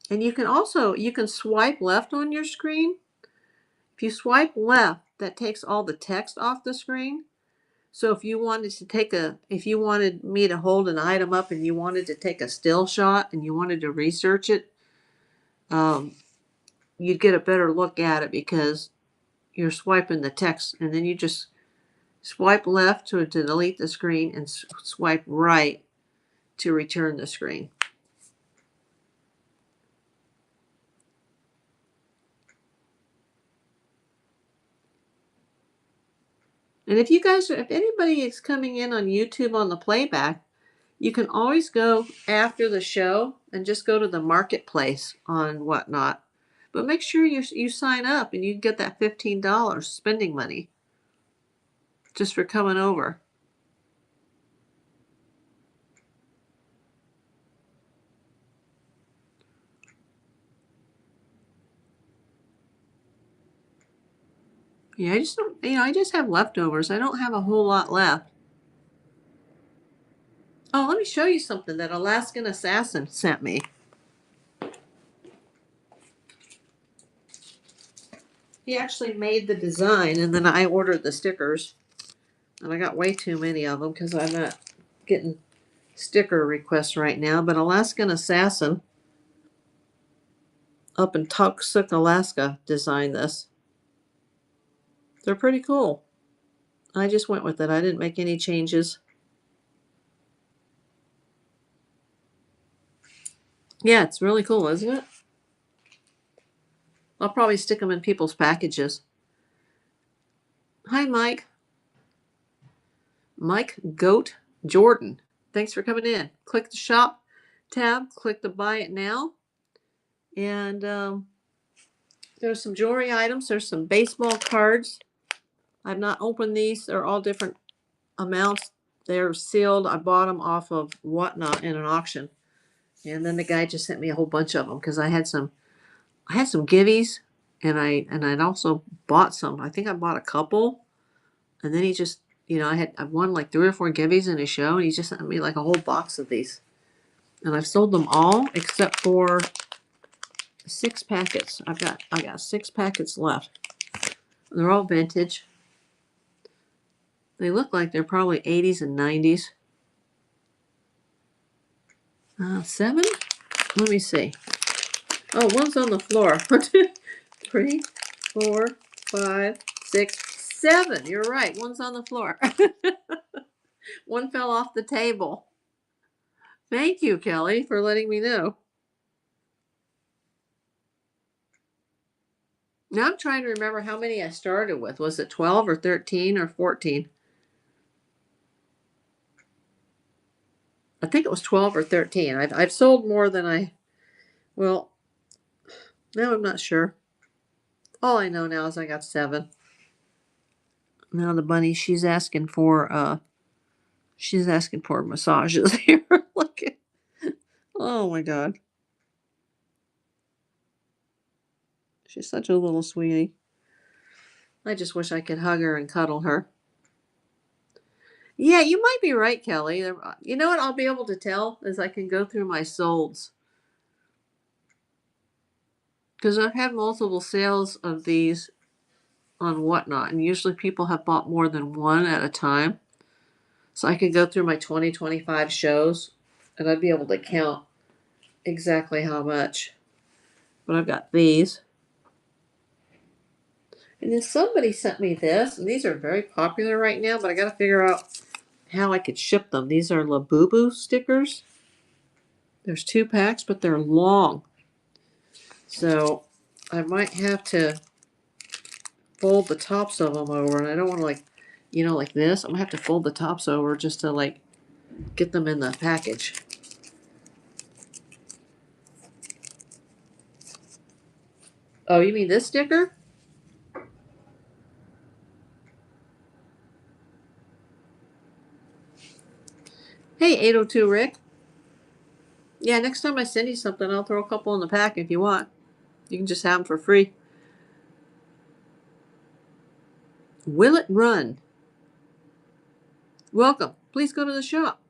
And you can swipe left on your screen. If you swipe left, that takes all the text off the screen. So if you wanted me to hold an item up and you wanted to take a still shot and you wanted to research it, you'd get a better look at it because you're swiping the text, and then you just swipe left to delete the screen and swipe right to return the screen. And if anybody is coming in on YouTube on the playback, you can always go after the show and just go to the marketplace on Whatnot. But make sure you sign up and you get that $15 spending money just for coming over. Yeah, I just have leftovers. I don't have a whole lot left. Oh, let me show you something that Alaskan Assassin sent me. He actually made the design, and then I ordered the stickers. And I got way too many of them because I'm not getting sticker requests right now. But Alaskan Assassin up in Tucksook, Alaska, designed this. They're pretty cool. I just went with it. I didn't make any changes. Yeah, it's really cool, isn't it? I'll probably stick them in people's packages. Hi, Mike. Mike Goat Jordan. Thanks for coming in. Click the shop tab. Click the buy it now. And there's some jewelry items. There's some baseball cards. I've not opened these. They're all different amounts. They're sealed. I bought them off of Whatnot in an auction. And then the guy just sent me a whole bunch of them because I had some givvies, and I'd also bought some. I think I bought a couple, and then he just, I won like 3 or 4 givvies in a show, and he just sent me like a whole box of these. And I've sold them all except for 6 packets. I got 6 packets left. They're all vintage. They look like they're probably 80s and 90s. 7? Let me see. Oh, one's on the floor. 1, 2, 3, 4, 5, 6, 7. You're right. One's on the floor. One fell off the table. Thank you, Kelly, for letting me know. Now I'm trying to remember how many I started with. Was it 12 or 13 or 14? I think it was 12 or 13. I've sold more than well, now I'm not sure. All I know now is I got 7. Now the bunny, she's asking for massages here. Look at, oh my God. She's such a little sweetie. I just wish I could hug her and cuddle her. Yeah, you might be right, Kelly. You know what I'll be able to tell is I can go through my solds. Because I've had multiple sales of these on Whatnot, and usually people have bought more than one at a time. So I could go through my 2025 shows, and I'd be able to count exactly how much. But I've got these. And then somebody sent me this, and these are very popular right now, but I got to figure out how I could ship them. These are Labubu stickers. There's 2 packs, but they're long. So I might have to fold the tops of them over, and I don't want to like this. I'm gonna have to fold the tops over just to like get them in the package. Oh, you mean this sticker? Hey, 802 Rick. Yeah, next time I send you something, I'll throw a couple in the pack if you want. You can just have them for free. Will it run? Welcome. Please go to the shop.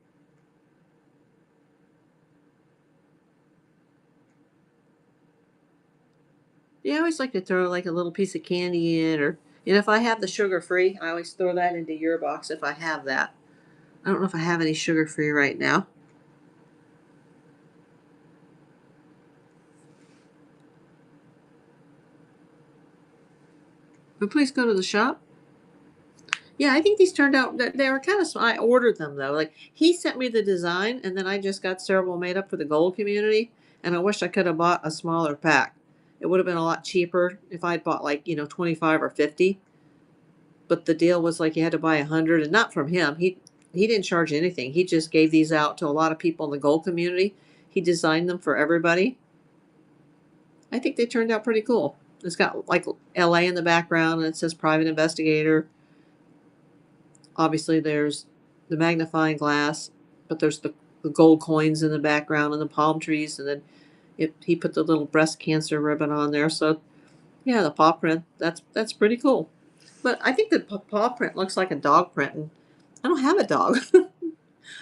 Yeah, I always like to throw like a little piece of candy in, or if I have the sugar free, I always throw that into your box if I have that. I don't know if I have any sugar free right now. But please go to the shop. Yeah, I think these turned out, they were kind of, I ordered them though. Like he sent me the design, and then I just got several made up for the gold community, and I wish I could have bought a smaller pack. It would have been a lot cheaper if I'd bought like, 25 or 50. But the deal was like you had to buy 100, and not from him. He didn't charge anything. He just gave these out to a lot of people in the gold community. He designed them for everybody. I think they turned out pretty cool. It's got like LA in the background, and it says private investigator. Obviously, there's the magnifying glass, but there's the gold coins in the background and the palm trees, and then he put the little breast cancer ribbon on there. So yeah, the paw print, that's pretty cool. But I think the paw print looks like a dog print, and I don't have a dog.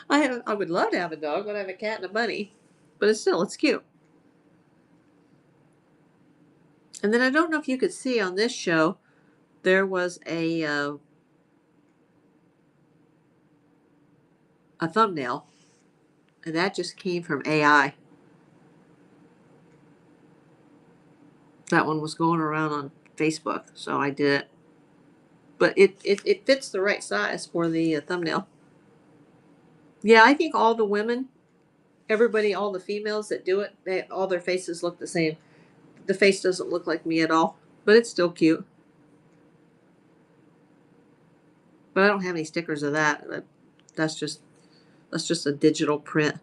I would love to have a dog, but I have a cat and a bunny. But it's cute. And then I don't know if you could see on this show, there was a thumbnail, and that just came from AI. That one was going around on Facebook, so I did it. But it fits the right size for the thumbnail. Yeah, I think all the women, everybody, all the females that do it, all their faces look the same. The face doesn't look like me at all, but it's still cute. But I don't have any stickers of that. That's just a digital print.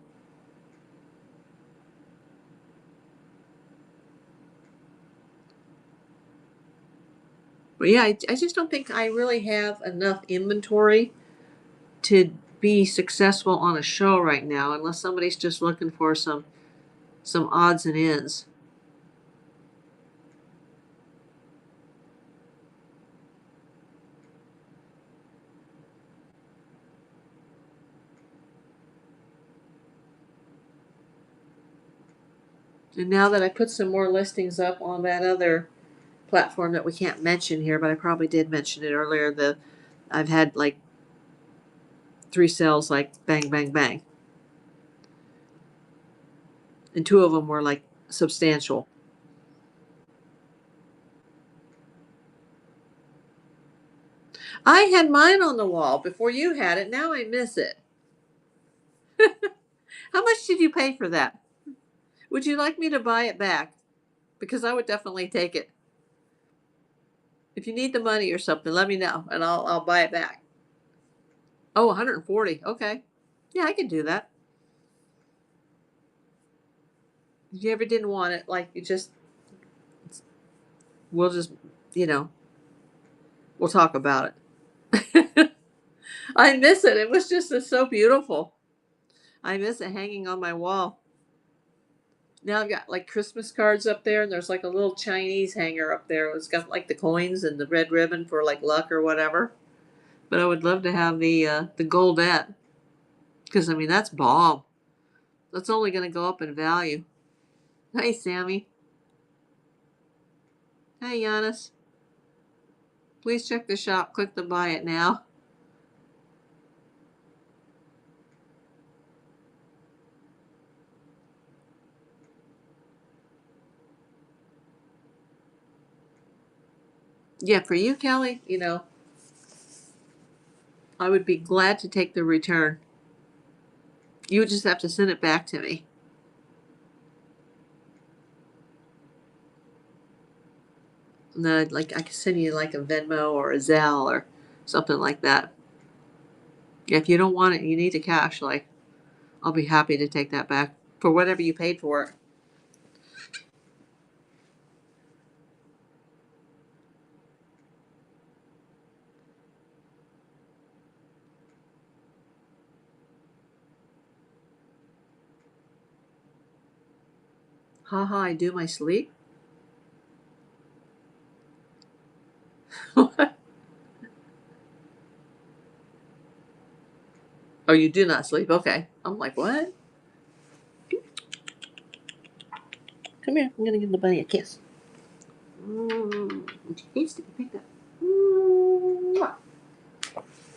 But yeah, I just don't think I really have enough inventory to be successful on a show right now, unless somebody's just looking for some odds and ends. And now that I put some more listings up on that other platform that we can't mention here, but I probably did mention it earlier, I've had like 3 sales like bang, bang, bang. And 2 of them were like substantial. I had mine on the wall before you had it. Now I miss it. How much did you pay for that? Would you like me to buy it back? Because I would definitely take it. If you need the money or something, let me know and I'll buy it back. Oh, 140. Okay. Yeah, I can do that. If you ever didn't want it, like we'll just, you know, we'll talk about it. I miss it. It was just so beautiful. I miss it hanging on my wall. Now I've got like Christmas cards up there, and there's like a little Chinese hanger up there. It's got like the coins and the red ribbon for like luck or whatever. But I would love to have the goldette because I mean that's bomb. That's only going to go up in value. Hey, Sammy. Hey, Giannis. Please check the shop. Click to buy it now. Yeah, for you, Kelly, I would be glad to take the return. You would just have to send it back to me. And then like I could send you like a Venmo or a Zelle or something like that. Yeah, if you don't want it, you need the cash. Like I'll be happy to take that back for whatever you paid for it. Haha, I do my sleep. What? Oh, you do not sleep. Okay. I'm like, what? Come here. I'm gonna give the bunny a kiss. She needs to be picked up.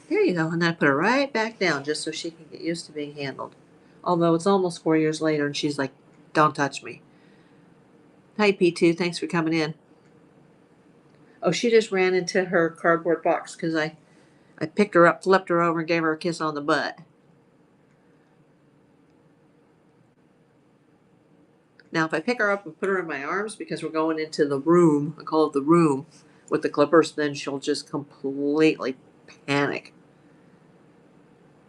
There you go. And then I put her right back down just so she can get used to being handled. Although it's almost 4 years later and she's like, don't touch me. Hi, P2. Thanks for coming in. Oh, she just ran into her cardboard box because I picked her up, flipped her over, and gave her a kiss on the butt. Now, if I pick her up and put her in my arms because we're going into the room, I call it the room, with the clippers, then she'll just completely panic.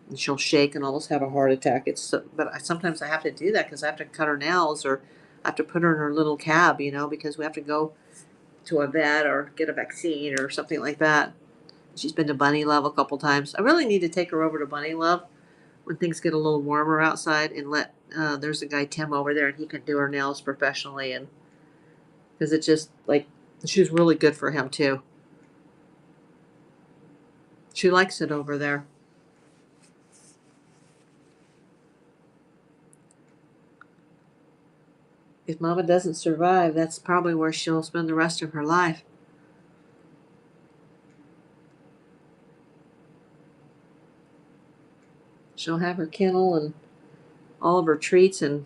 And she'll shake and almost have a heart attack. Sometimes I have to do that because I have to cut her nails or I have to put her in her little cab, because we have to go to a vet or get a vaccine or something like that. She's been to Bunny Love a couple times. I really need to take her over to Bunny Love when things get a little warmer outside and there's a guy Tim over there and he can do her nails professionally, and because it just like she's really good for him too. She likes it over there. If Mama doesn't survive, that's probably where she'll spend the rest of her life. She'll have her kennel and all of her treats and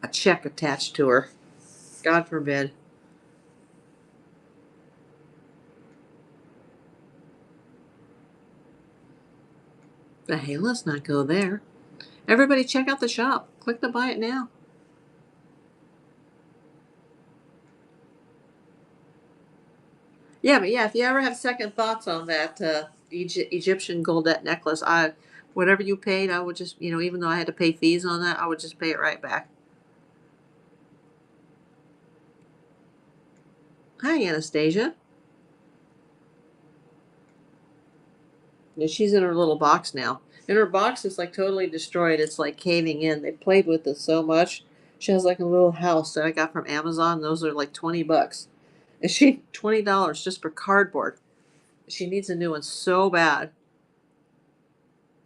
a check attached to her. God forbid. But hey, let's not go there. Everybody check out the shop. Click to buy it now. Yeah, but yeah, if you ever have second thoughts on that Egyptian goldette necklace, whatever you paid, I would just, even though I had to pay fees on that, I would just pay it right back. Hi, Anastasia. Yeah, she's in her little box now. And her box is like totally destroyed. It's like caving in. They played with it so much. She has like a little house that I got from Amazon. Those are like $20. And she $20 just for cardboard. She needs a new one so bad.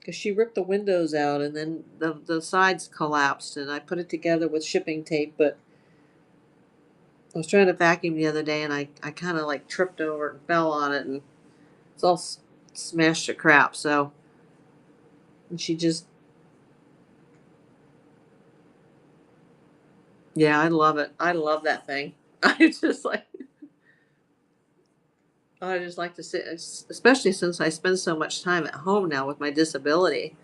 because she ripped the windows out and then the sides collapsed, and I put it together with shipping tape. But I was trying to vacuum the other day, and I kind of like tripped over it and fell on it, and it's all smashed to crap. So and she just, yeah, I love it. I love that thing. I just like to sit, especially since I spend so much time at home now with my disability.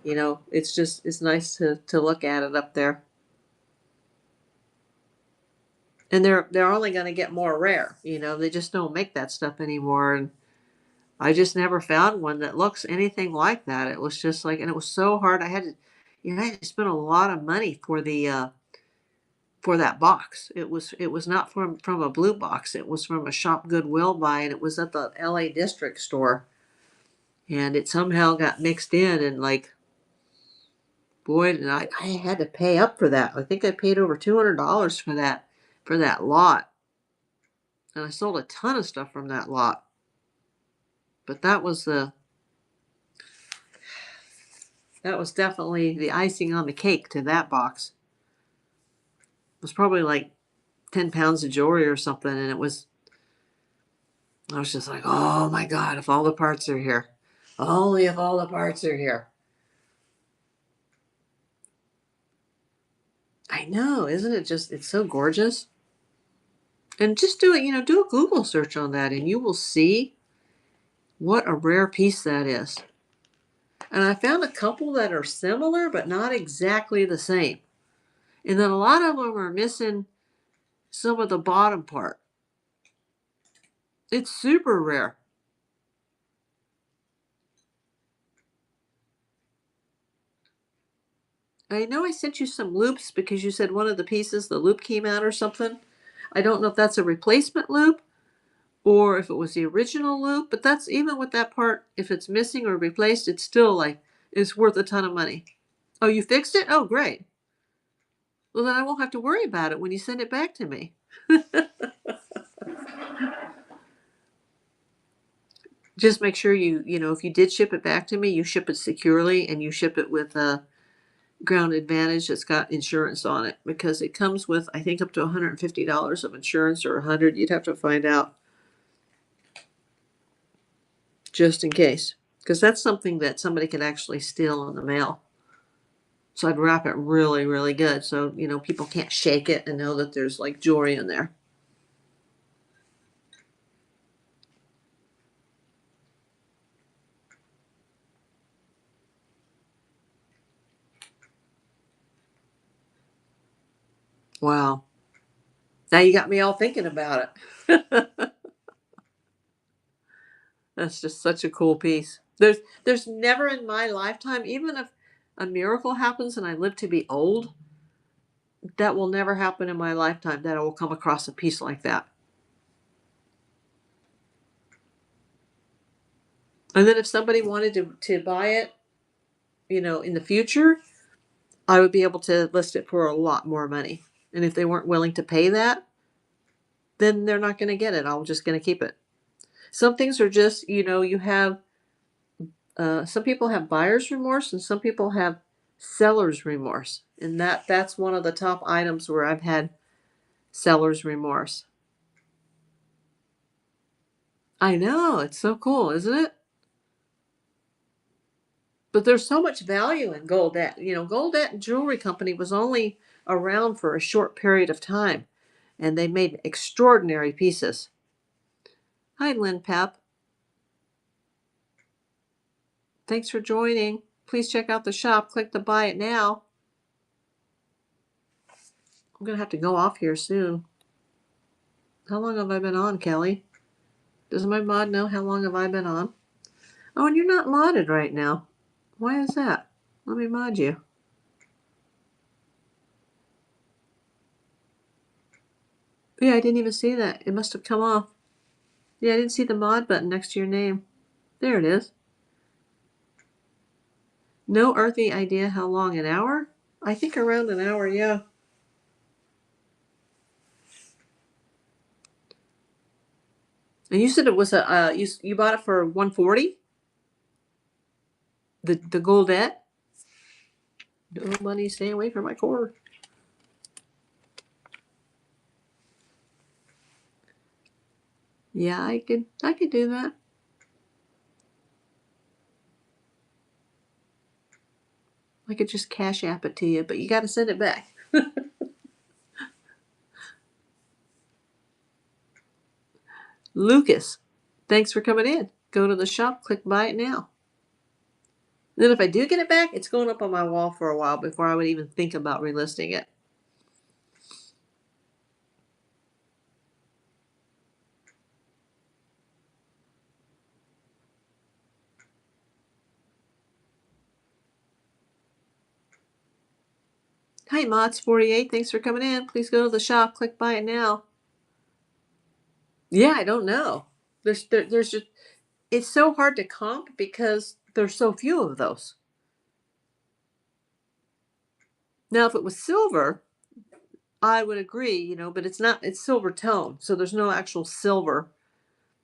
It's just it's nice to look at it up there. And they're only going to get more rare. They just don't make that stuff anymore. And I just never found one that looks anything like that. It was just like, and it was so hard. I had to spend a lot of money for that box. It was not from a blue box. It was from a Shop Goodwill buy, and it was at the L.A. District store. And it somehow got mixed in, and like, boy, and I had to pay up for that. I think I paid over $200 for that lot, and I sold a ton of stuff from that lot. But that was definitely the icing on the cake to that box. It was probably like 10 pounds of jewelry or something, and I was just like, oh my God, if all the parts are here. Only if all the parts are here. I know, isn't it just, it's so gorgeous? And just do a Google search on that, and you will see what a rare piece that is. And I found a couple that are similar, but not exactly the same. And then a lot of them are missing some of the bottom part. It's super rare. I know I sent you some loops because you said one of the pieces, the loop came out or something. I don't know if that's a replacement loop or if it was the original loop, but that's, even with that part, if it's missing or replaced, it's still like, it's worth a ton of money. Oh, you fixed it? Oh, great. Well, then I won't have to worry about it when you send it back to me. Just make sure if you did ship it back to me, you ship it securely, and you ship it with a Ground Advantage that's got insurance on it, because it comes with, I think, up to $150 of insurance, or 100. You'd have to find out, just in case, because that's something that somebody could actually steal in the mail. So I'd wrap it really, really good so people can't shake it and know that there's like jewelry in there. Wow. Now you got me all thinking about it. That's just such a cool piece. There's never in my lifetime, even if a miracle happens and I live to be old, that will never happen in my lifetime that I will come across a piece like that. And then if somebody wanted to buy it, in the future, I would be able to list it for a lot more money. And if they weren't willing to pay that, then they're not going to get it. I'm just going to keep it. Some things are just, you have, some people have buyer's remorse and some people have seller's remorse. And that's one of the top items where I've had seller's remorse. I know, it's so cool, isn't it? But there's so much value in Goldette. Goldette Jewelry Company was only around for a short period of time, and they made extraordinary pieces. Hi, Lynn Pep. Thanks for joining. Please check out the shop. Click to buy it now. I'm going to have to go off here soon. How long have I been on, Kelly? Does my mod know how long have I been on? Oh, and you're not modded right now. Why is that? Let me mod you. Yeah, I didn't even see that. It must have come off. Yeah, I didn't see the mod button next to your name. There it is. No earthly idea how long. An hour? I think around an hour, yeah. And you said it was you bought it for 140? The Goldette. No money, stay away from my cord. Yeah, I could do that. I could just Cash App it to you, but you got to send it back. Lucas, thanks for coming in. Go to the shop, click buy it now. Then if I do get it back, it's going up on my wall for a while before I would even think about relisting it. Hi, Mods48. Thanks for coming in. Please go to the shop, click buy it now. Yeah, I don't know. There's just, it's so hard to comp because there's so few of those. Now, if it was silver, I would agree, but it's not, it's silver tone. So there's no actual silver.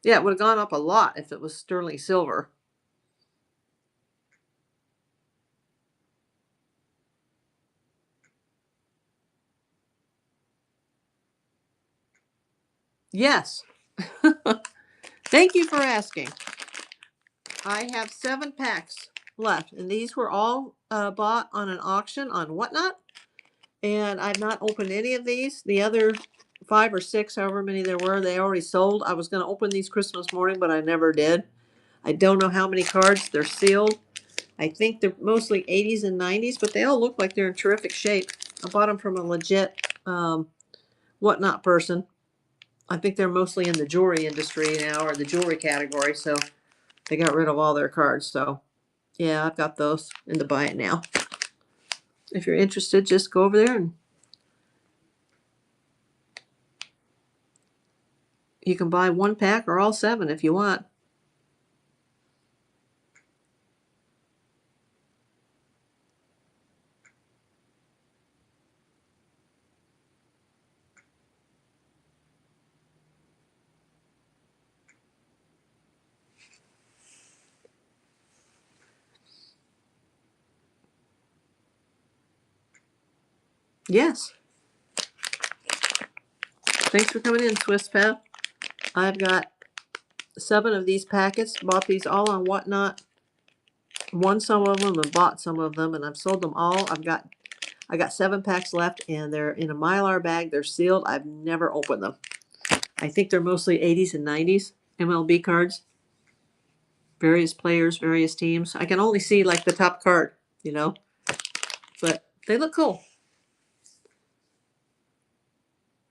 Yeah, it would have gone up a lot if it was sterling silver. Yes. Thank you for asking. I have 7 packs left, and these were all bought on an auction on Whatnot. And I've not opened any of these. The other 5 or 6, however many there were, they already sold. I was going to open these Christmas morning, but I never did. I don't know how many cards. They're sealed. I think they're mostly 80s and 90s, but they all look like they're in terrific shape. I bought them from a legit Whatnot person. I think they're mostly in the jewelry industry now, or the jewelry category, so they got rid of all their cards. So yeah, I've got those in the buy it now. If you're interested, just go over there and you can buy 1 pack or all 7 if you want. Yes. Thanks for coming in, Swiss Pep. I've got 7 of these packets. Bought these all on Whatnot. Won some of them and bought some of them, and I've sold them all. I got 7 packs left, and they're in a Mylar bag. They're sealed. I've never opened them. I think they're mostly 80s and 90s MLB cards. Various players, various teams. I can only see like the top card, but they look cool.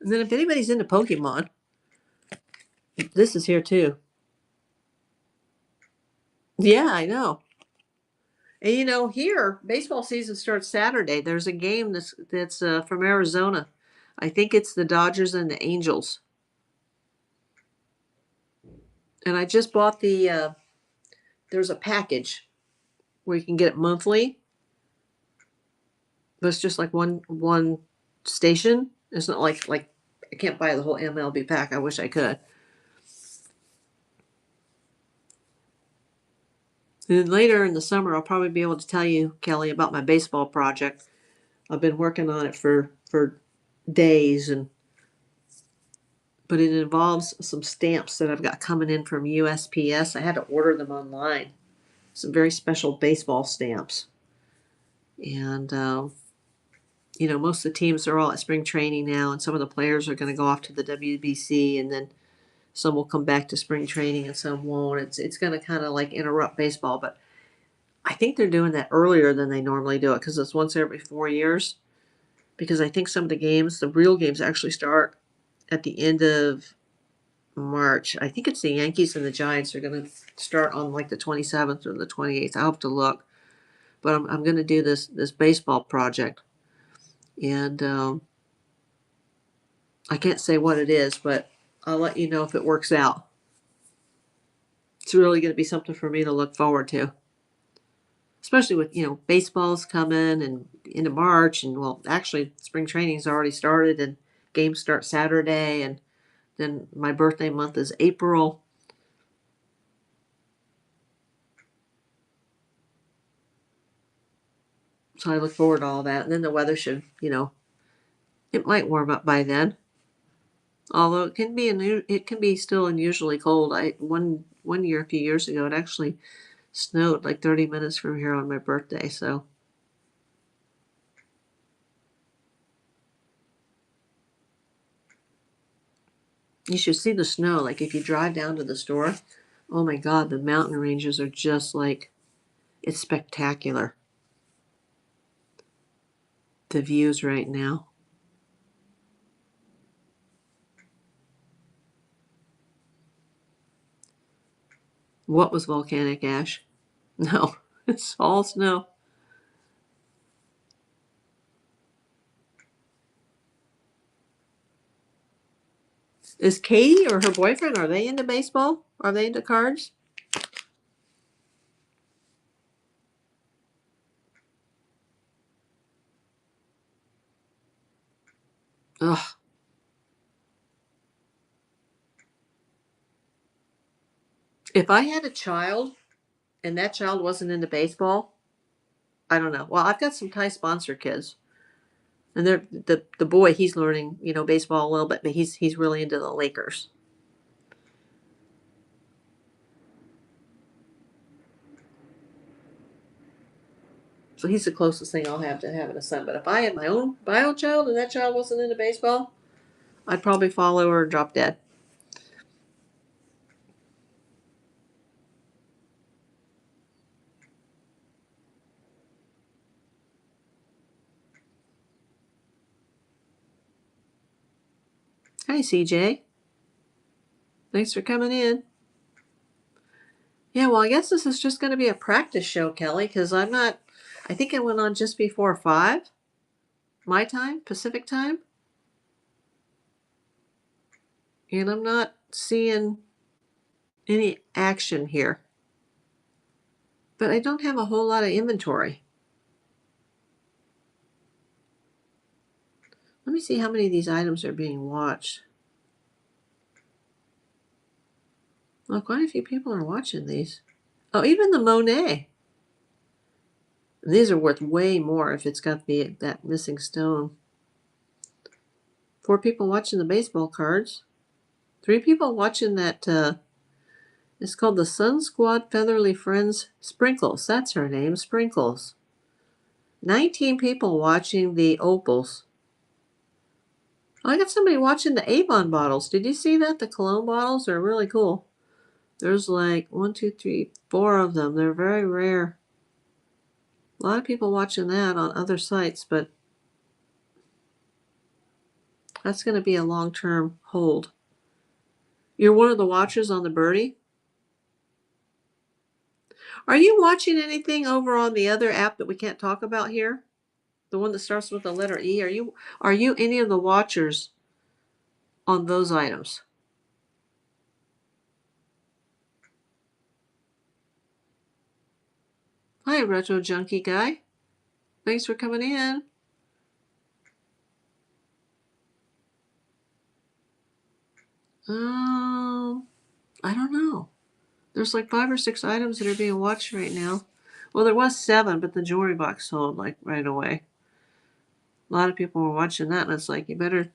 And then if anybody's into Pokemon, this is here too. Yeah, I know. And here baseball season starts Saturday. There's a game that's from Arizona. I think it's the Dodgers and the Angels. And I just bought there's a package where you can get it monthly. But it's just like one station. It's not like I can't buy the whole MLB pack. I wish I could. And then later in the summer, I'll probably be able to tell you, Kelly, about my baseball project. I've been working on it for days, but it involves some stamps that I've got coming in from USPS. I had to order them online. Some very special baseball stamps, and most of the teams are all at spring training now, and some of the players are going to go off to the WBC, and then some will come back to spring training and some won't. It's going to kind of like interrupt baseball, but I think they're doing that earlier than they normally do it because it's once every 4 years. Because I think some of the games, the real games, actually start at the end of March. I think it's the Yankees and the Giants are going to start on like the 27th or the 28th. I'll have to look, but I'm going to do this baseball project, and I can't say what it is, but I'll let you know if it works out. It's really going to be something for me to look forward to, especially with baseball's coming and into March, and well, actually spring training's already started, and games start Saturday, and then my birthday month is April. So I look forward to all that. And then the weather should, it might warm up by then. Although it can be still unusually cold. One year a few years ago it actually snowed like 30 minutes from here on my birthday. So you should see the snow. Like if you drive down to the store, oh my God, the mountain ranges are just like, it's spectacular. The views right now. What was volcanic ash? No, it's all snow. Is Katie or her boyfriend, are they into baseball? Are they into cards? Ugh. If I had a child and that child wasn't into baseball, I don't know. Well, I've got some Thai sponsor kids. And they're the boy, he's learning, baseball a little bit, but he's really into the Lakers. So he's the closest thing I'll have to having a son. But if I had my own child and that child wasn't into baseball, I'd probably follow her and drop dead. Hi, CJ. Thanks for coming in. Yeah, well, I guess this is just going to be a practice show, Kelly, because I think I went on just before 5, my time, Pacific time, and I'm not seeing any action here. But I don't have a whole lot of inventory. Let me see how many of these items are being watched. Well, quite a few people are watching these. Oh, even the Monet. And these are worth way more if it's got that missing stone. 4 people watching the baseball cards. 3 people watching that. It's called the Sun Squad Featherly Friends Sprinkles. That's her name, Sprinkles. 19 people watching the opals. Oh, I got somebody watching the Avon bottles. Did you see that? The cologne bottles are really cool. There's like 1, 2, 3, 4 of them. They're very rare. A lot of people watching that on other sites, but that's going to be a long-term hold. You're one of the watchers on the birdie. Are you watching anything over on the other app that we can't talk about here? The one that starts with the letter E? Are you any of the watchers on those items? Hi, Retro Junkie Guy. Thanks for coming in. I don't know. There's like 5 or 6 items that are being watched right now. Well, there was 7, but the jewelry box sold like right away. A lot of people were watching that, and it's like you better.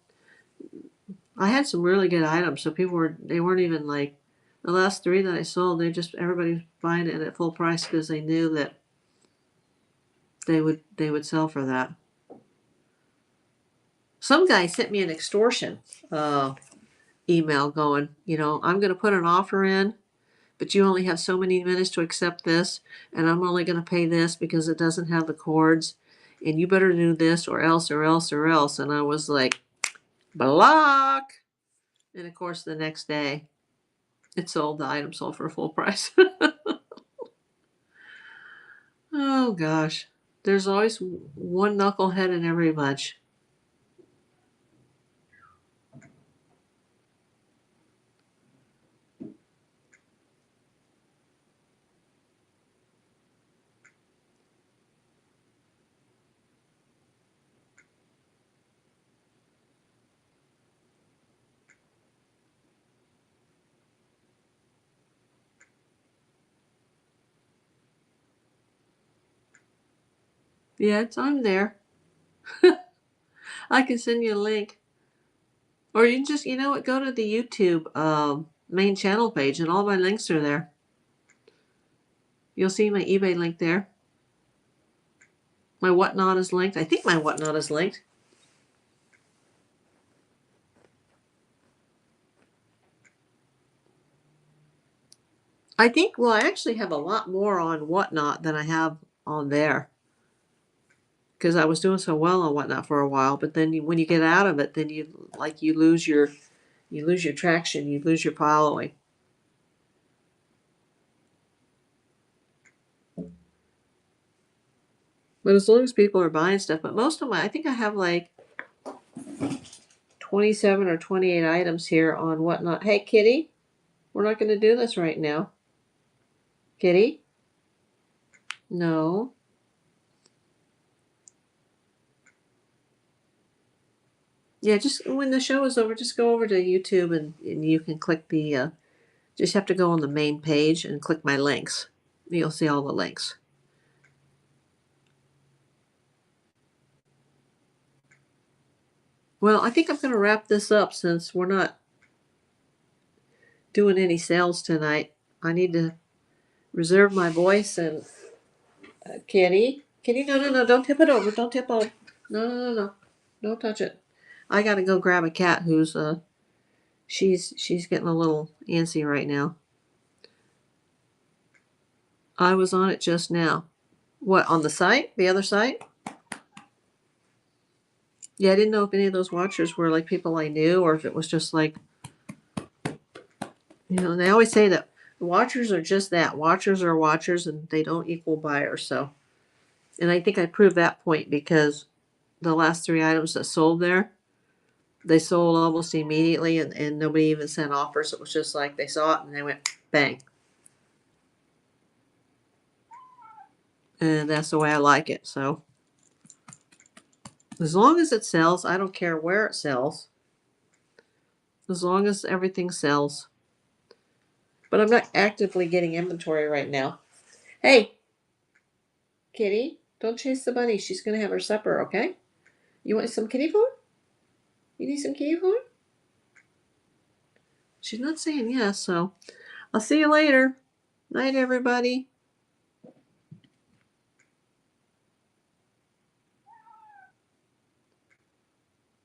I had some really good items, so they weren't even like the last 3 that I sold. Everybody was buying it at full price because they knew that they would sell for that. Some guy sent me an extortion email going, I'm going to put an offer in, but you only have so many minutes to accept this, and I'm only going to pay this because it doesn't have the cords, and you better do this or else or else or else. And I was like, block. And of course, the next day, it sold. The item sold for full price. Oh gosh, there's always one knucklehead in every bunch. Yeah, it's on there. I can send you a link. Or you can just, you know what, go to the YouTube main channel page and all my links are there. You'll see my eBay link there. My Whatnot is linked. I think my Whatnot is linked. I think, well, I actually have a lot more on Whatnot than I have on there. Because I was doing so well on Whatnot for a while, but then when you get out of it, then you lose your traction, you lose your following. But as long as people are buying stuff, but most of I think I have like 27 or 28 items here on Whatnot. Hey, Kitty, we're not going to do this right now. Kitty? No. Yeah, just when the show is over, just go over to YouTube and you can click the, just have to go on the main page and click my links. You'll see all the links. Well, I think I'm going to wrap this up since we're not doing any sales tonight. I need to reserve my voice and Kitty. Kitty, no, no, no, don't tip it over. Don't tip over. No, no, no, no. Don't touch it. I got to go grab a cat who's she's getting a little antsy right now. I was on it just now. What, on the site? The other site? Yeah, I didn't know if any of those watchers were like people I knew or if it was just like, they always say that watchers are just that. Watchers are watchers and they don't equal buyers. So, and I think I proved that point because the last 3 items that sold there, they sold almost immediately and nobody even sent offers. It was just like they saw it and they went bang. And that's the way I like it. So as long as it sells, I don't care where it sells. As long as everything sells. But I'm not actively getting inventory right now. Hey, Kitty, don't chase the bunny. She's going to have her supper, okay? You want some kitty food? You need some kitty food? She's not saying yes, so I'll see you later. Night, everybody.